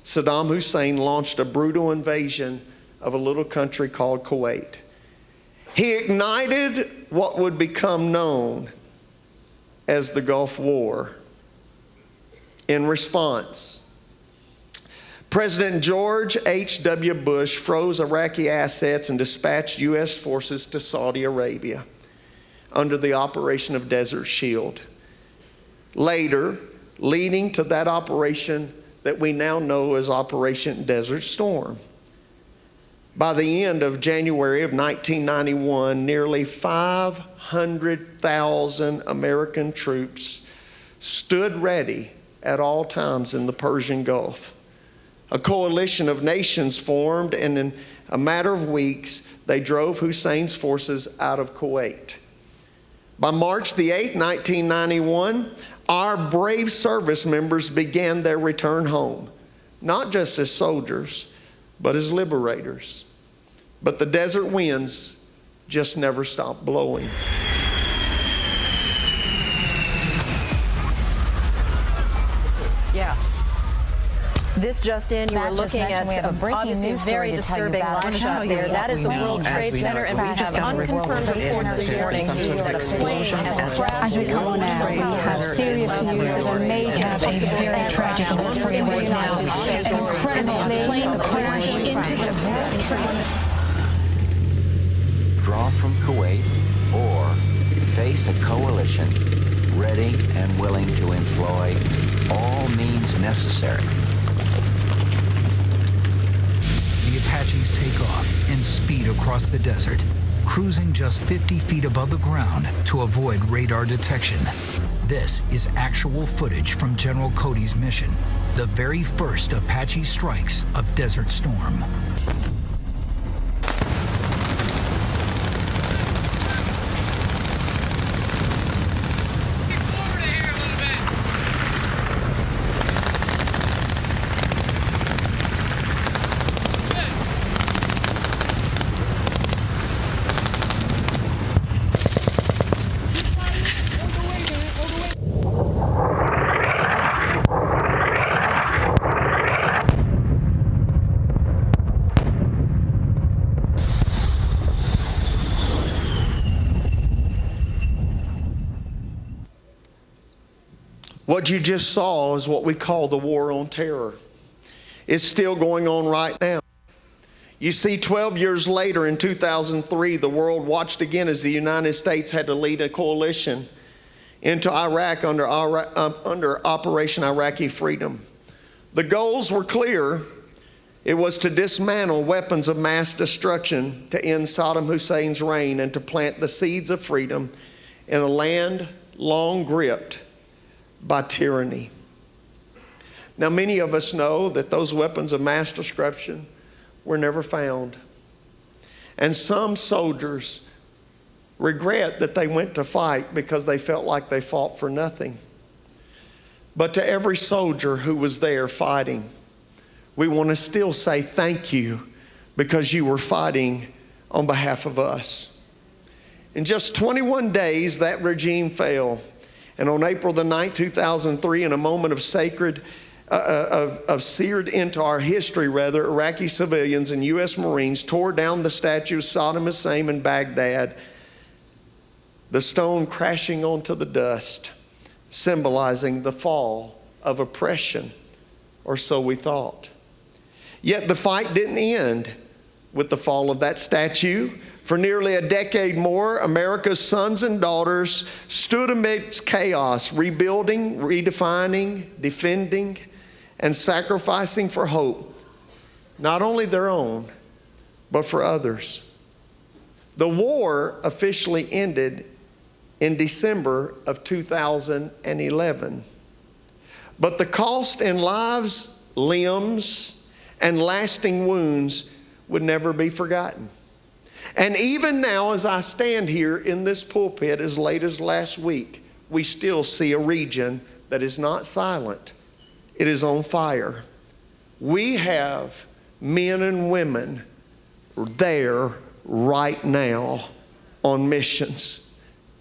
Saddam Hussein launched a brutal invasion of a little country called Kuwait. He ignited what would become known as the Gulf War. In response, President George H.W. Bush froze Iraqi assets and dispatched U.S. forces to Saudi Arabia under the operation of Desert Shield. Later, leading to that operation that we now know as Operation Desert Storm. By the end of January of 1991, nearly 500,000 American troops stood ready at all times in the Persian Gulf. A coalition of nations formed, and in a matter of weeks, they drove Hussein's forces out of Kuwait. By March the 8th, 1991, our brave service members began their return home, not just as soldiers, but as liberators. But the desert winds just never stopped blowing. Yeah. This just in, you were looking at obviously a very disturbing launch out there. That is the World Trade Center, and we have unconfirmed reports this morning that a plane has crashed. As we come on now, we have serious news of a major, a very tragic story right now. An incredible plane crash into the Draw from Kuwait or face a coalition ready and willing to employ all means necessary. The Apaches take off and speed across the desert, cruising just 50 feet above the ground to avoid radar detection. This is actual footage from General Cody's mission, the very first Apache strikes of Desert Storm. What you just saw is what we call the war on terror. It's still going on right now. You see, 12 years later in 2003, the world watched again as the United States had to lead a coalition into Iraq under Operation Iraqi Freedom. The goals were clear. It was to dismantle weapons of mass destruction, to end Saddam Hussein's reign, and to plant the seeds of freedom in a land long gripped by tyranny. Now, many of us know that those weapons of mass destruction were never found. And some soldiers regret that they went to fight because they felt like they fought for nothing. But to every soldier who was there fighting, we want to still say thank you because you were fighting on behalf of us. In just 21 days, that regime fell. And on April the 9th, 2003, in a moment of seared into our history, Iraqi civilians and U.S. Marines tore down the statue of Saddam Hussein in Baghdad, the stone crashing onto the dust, symbolizing the fall of oppression, or so we thought. Yet the fight didn't end with the fall of that statue. For nearly a decade more, America's sons and daughters stood amidst chaos, rebuilding, redefining, defending, and sacrificing for hope. not only their own, but for others. The war officially ended in December of 2011. But the cost in lives, limbs, and lasting wounds would never be forgotten. And even now, as I stand here in this pulpit as late as last week, we still see a region that is not silent. It is on fire. We have men and women there right now on missions,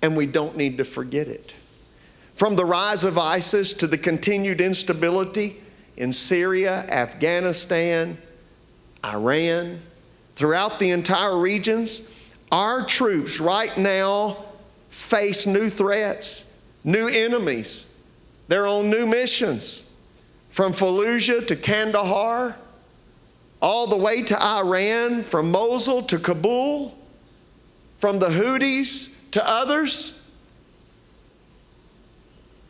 and we don't need to forget it. From the rise of ISIS to the continued instability in Syria, Afghanistan, Iran, throughout the entire regions, our troops right now face new threats, new enemies. They're on new missions. From Fallujah to Kandahar, all the way to Iran, from Mosul to Kabul, from the Houthis to others.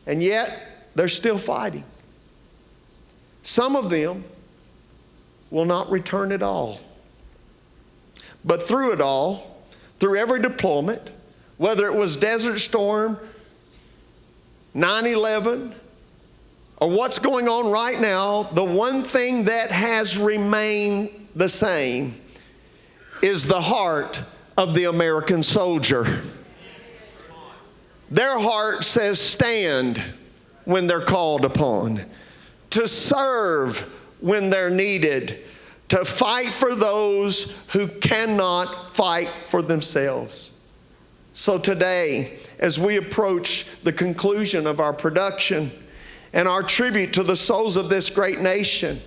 And yet, they're still fighting. Some of them will not return at all. But through it all, through every deployment, whether it was Desert Storm, 9/11, or what's going on right now, the one thing that has remained the same is the heart of the American soldier. Their heart says stand when they're called upon, to serve when they're needed, to fight for those who cannot fight for themselves. So today, as we approach the conclusion of our production and our tribute to the souls of this great nation,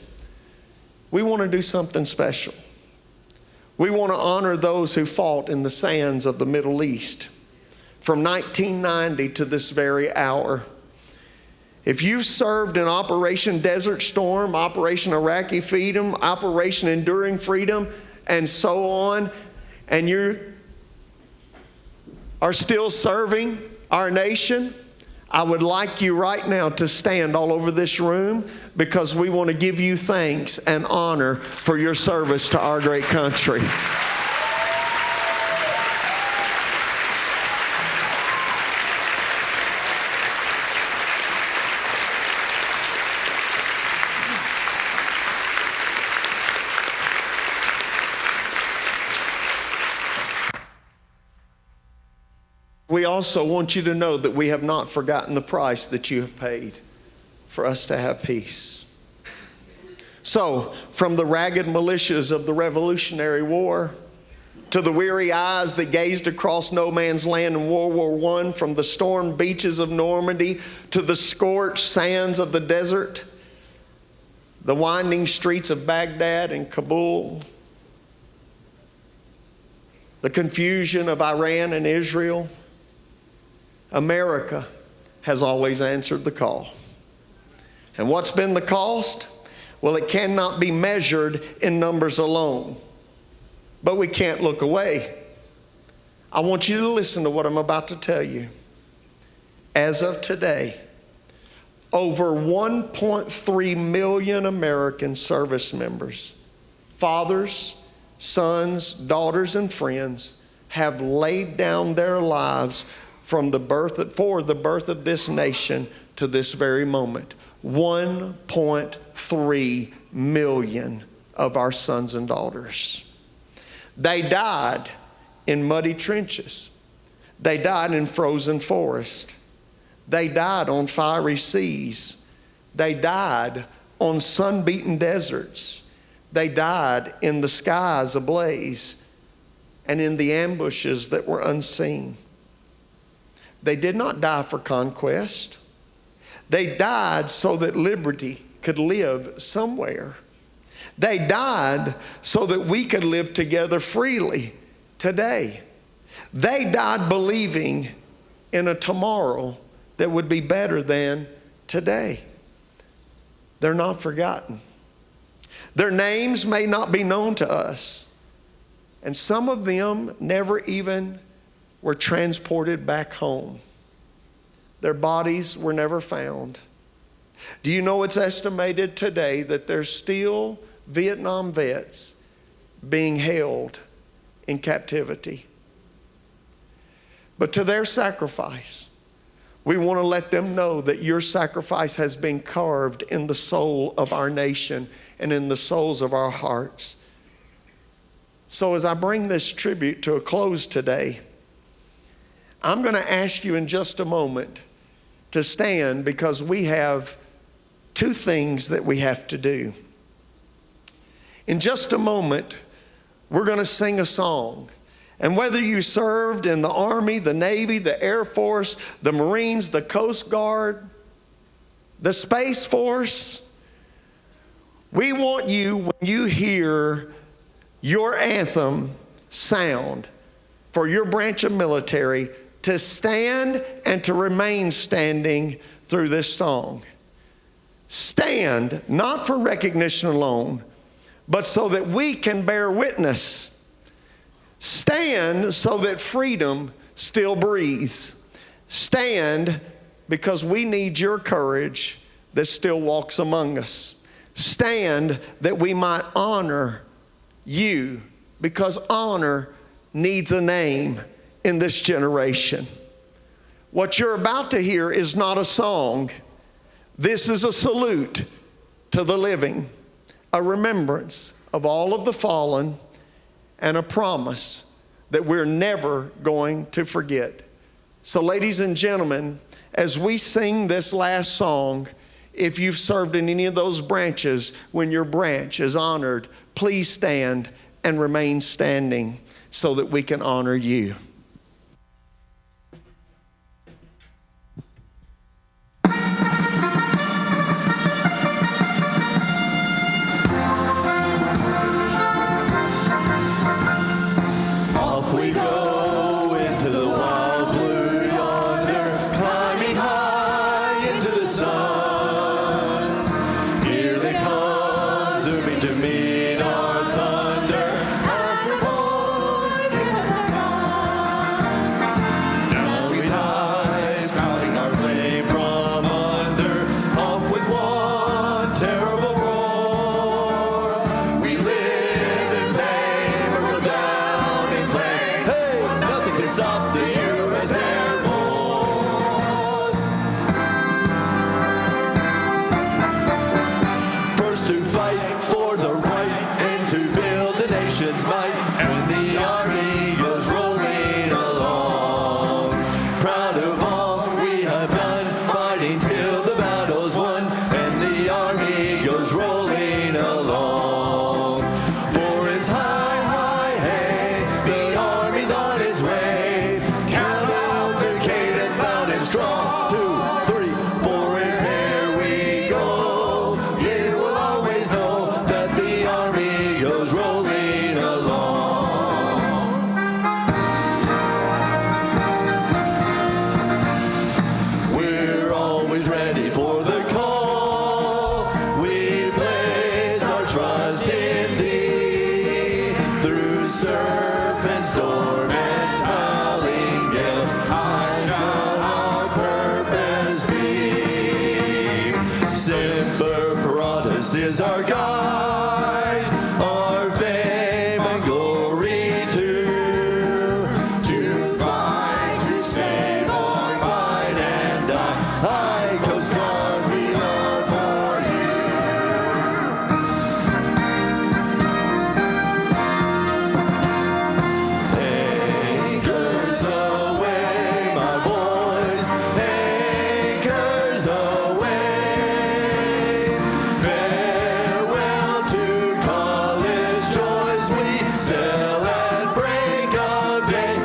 we want to do something special. We want to honor those who fought in the sands of the Middle East from 1990 to this very hour. If you've served in Operation Desert Storm, Operation Iraqi Freedom, Operation Enduring Freedom, and so on, and you are still serving our nation, I would like you right now to stand all over this room, because we want to give you thanks and honor for your service to our great country. We also want you to know that we have not forgotten the price that you have paid for us to have peace. So, from the ragged militias of the Revolutionary War to the weary eyes that gazed across no man's land in World War I, from the stormed beaches of Normandy to the scorched sands of the desert, the winding streets of Baghdad and Kabul, the confusion of Iran and Israel, America has always answered the call. And what's been the cost? Well, it cannot be measured in numbers alone. But we can't look away. I want you to listen to what I'm about to tell you. As of today, over 1.3 million American service members, fathers, sons, daughters, and friends, have laid down their lives for the birth of this nation to this very moment. 1.3 million of our sons and daughters. They died in muddy trenches. They died in frozen forest. They died on fiery seas. They died on sun-beaten deserts. They died in the skies ablaze and in the ambushes that were unseen. They did not die for conquest. They died so that liberty could live somewhere. They died so that we could live together freely today. They died believing in a tomorrow that would be better than today. They're not forgotten. Their names may not be known to us, and some of them never even were transported back home. Their bodies were never found. Do you know it's estimated today that there's still Vietnam vets being held in captivity. But to their sacrifice, we want to let them know that your sacrifice has been carved in the soul of our nation and in the souls of our hearts. So as I bring this tribute to a close today, I'm going to ask you in just a moment to stand, because we have two things that we have to do. In just a moment, we're going to sing a song. And whether you served in the Army, the Navy, the Air Force, the Marines, the Coast Guard, the Space Force, we want you, when you hear your anthem sound for your branch of military, to stand and to remain standing through this song. Stand, not for recognition alone, but so that we can bear witness. Stand so that freedom still breathes. Stand because we need your courage that still walks among us. Stand that we might honor you, because honor needs a name in this generation. What you're about to hear is not a song. This is a salute to the living, a remembrance of all of the fallen, and a promise that we're never going to forget. So ladies and gentlemen, as we sing this last song, if you've served in any of those branches, when your branch is honored, please stand and remain standing so that we can honor you. Off we go into the wild blue yonder, climbing high into the sun. Here they come, zooming to meet our thunder. And we're born to the dawn. Down we dive, spouting our flame from under. Off with one terrible roar. We live in fame, or go down in flame. Hey, nothing can stop the U.S. Air Force. First to fight for the right and to build the nation's might. And the Army goes rolling along. Proud of all we have done, fighting till the battle's won. And the Army goes rolling along. For it's high, high, hey, the Army's on its way. Count out the cadence loud and strong. 2, 3, 4, and there we go. You will always know that the Army goes rolling along. We're always ready for the call. We place our trust in thee. Through surf and storm and howling gale, high shall our purpose be. Semper Paratus is our guide, our fame and glory too. To fight, to save, or fight and die. High Coast Guard, we are for you. Anchors away, my boys. Anchors away. Farewell to college joys. We sail at break of day.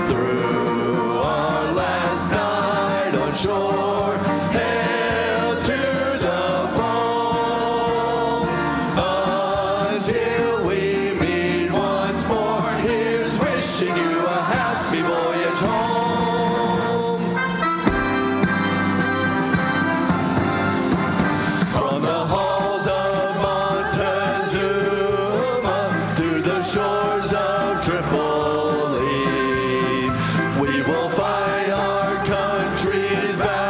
Through our last night on shore. Hail to the fall. Until we meet once more. Here's wishing you a happy voyage home. From the halls of Montezuma to the shores of Tripoli, we will fight our country's battle.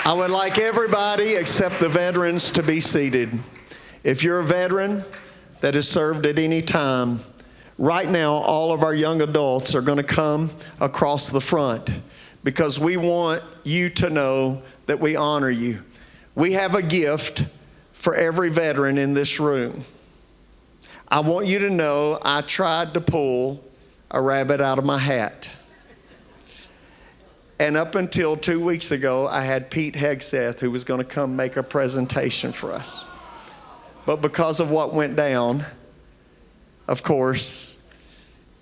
I would like everybody except the veterans to be seated. If you're a veteran that has served at any time, right now all of our young adults are going to come across the front because we want you to know that we honor you. We have a gift for every veteran in this room. I want you to know I tried to pull a rabbit out of my hat. And up until 2 weeks ago, I had Pete Hegseth who was going to come make a presentation for us. But because of what went down, of course,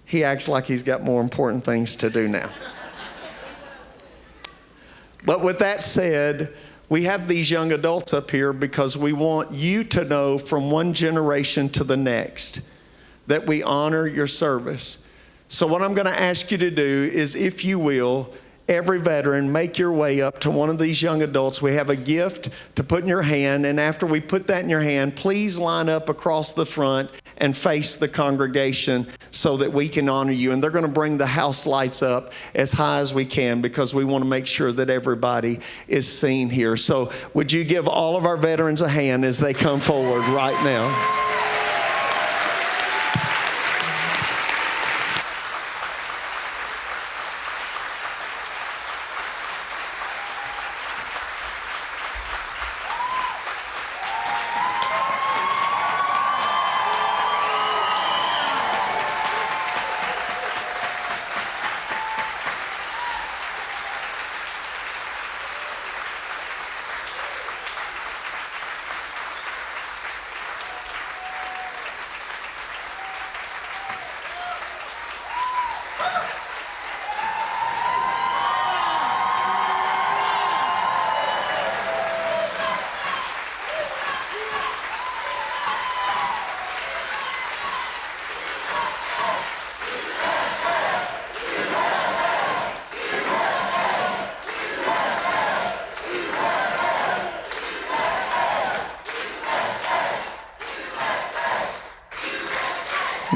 he acts like he's got more important things to do now. But with that said, we have these young adults up here because we want you to know from one generation to the next that we honor your service. So what I'm going to ask you to do is, if you will, every veteran, make your way up to one of these young adults. We have a gift to put in your hand, and after we put that in your hand, please line up across the front and face the congregation so that we can honor you. And they're going to bring the house lights up as high as we can because we want to make sure that everybody is seen here. So would you give all of our veterans a hand as they come forward right now?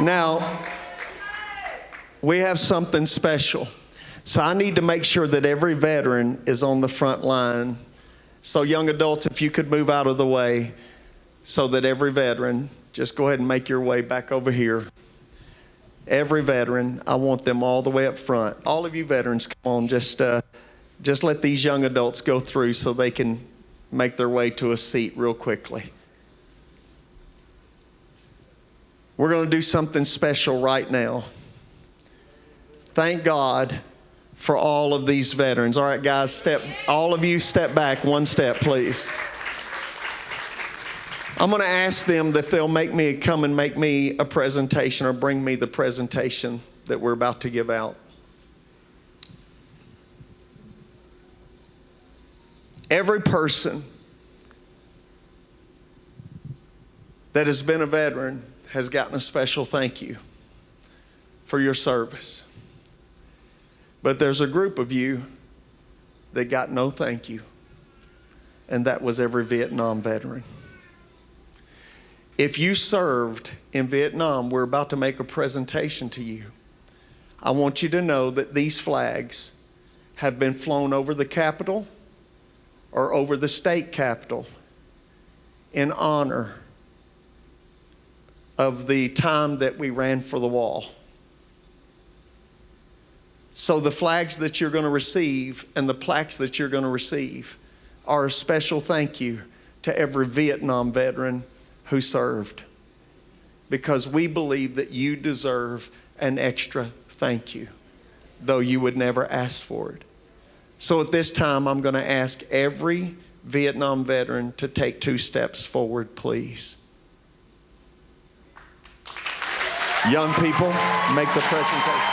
Now, we have something special. So I need to make sure that every veteran is on the front line. So young adults, if you could move out of the way so that every veteran, just go ahead and make your way back over here. Every veteran, I want them all the way up front. All of you veterans, come on, just let these young adults go through so they can make their way to a seat real quickly. We're going to do something special right now. Thank God for all of these veterans. All right, guys, all of you step back one step, please. I'm going to ask them if they'll come and make me a presentation or bring me the presentation that we're about to give out. Every person that has been a veteran has gotten a special thank you for your service. But there's a group of you that got no thank you, and that was every Vietnam veteran. If you served in Vietnam, we're about to make a presentation to you. I want you to know that these flags have been flown over the Capitol or over the state capitol in honor of the time that we ran for the wall. So the flags that you're going to receive and the plaques that you're going to receive are a special thank you to every Vietnam veteran who served, because we believe that you deserve an extra thank you, though you would never ask for it. So at this time, I'm going to ask every Vietnam veteran to take 2 steps forward, please. Young people, make the presentation.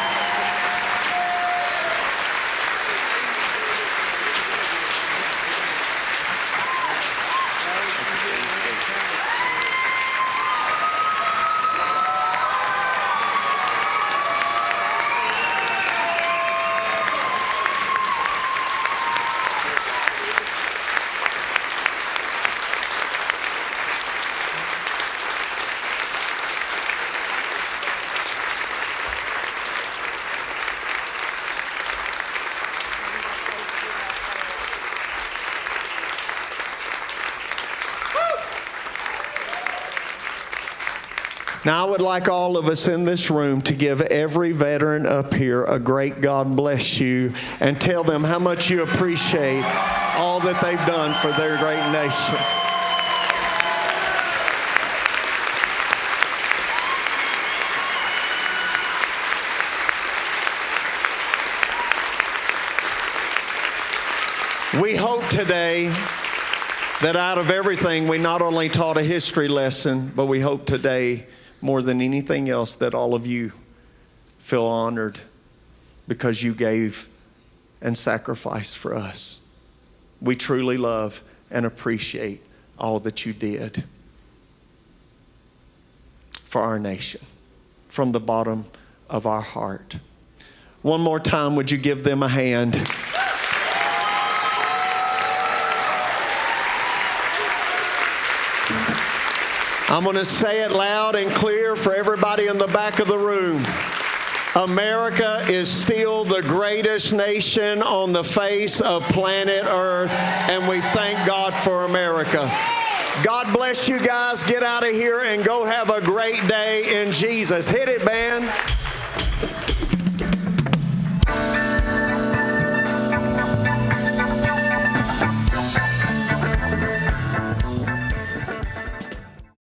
Now, I would like all of us in this room to give every veteran up here a great God bless you and tell them how much you appreciate all that they've done for their great nation. We hope today that out of everything, we not only taught a history lesson, but we hope today, more than anything else, that all of you feel honored because you gave and sacrificed for us. We truly love and appreciate all that you did for our nation from the bottom of our heart. One more time, would you give them a hand? I'm going to say it loud and clear for everybody in the back of the room. America is still the greatest nation on the face of planet Earth, and we thank God for America. God bless you guys. Get out of here and go have a great day in Jesus. Hit it, band.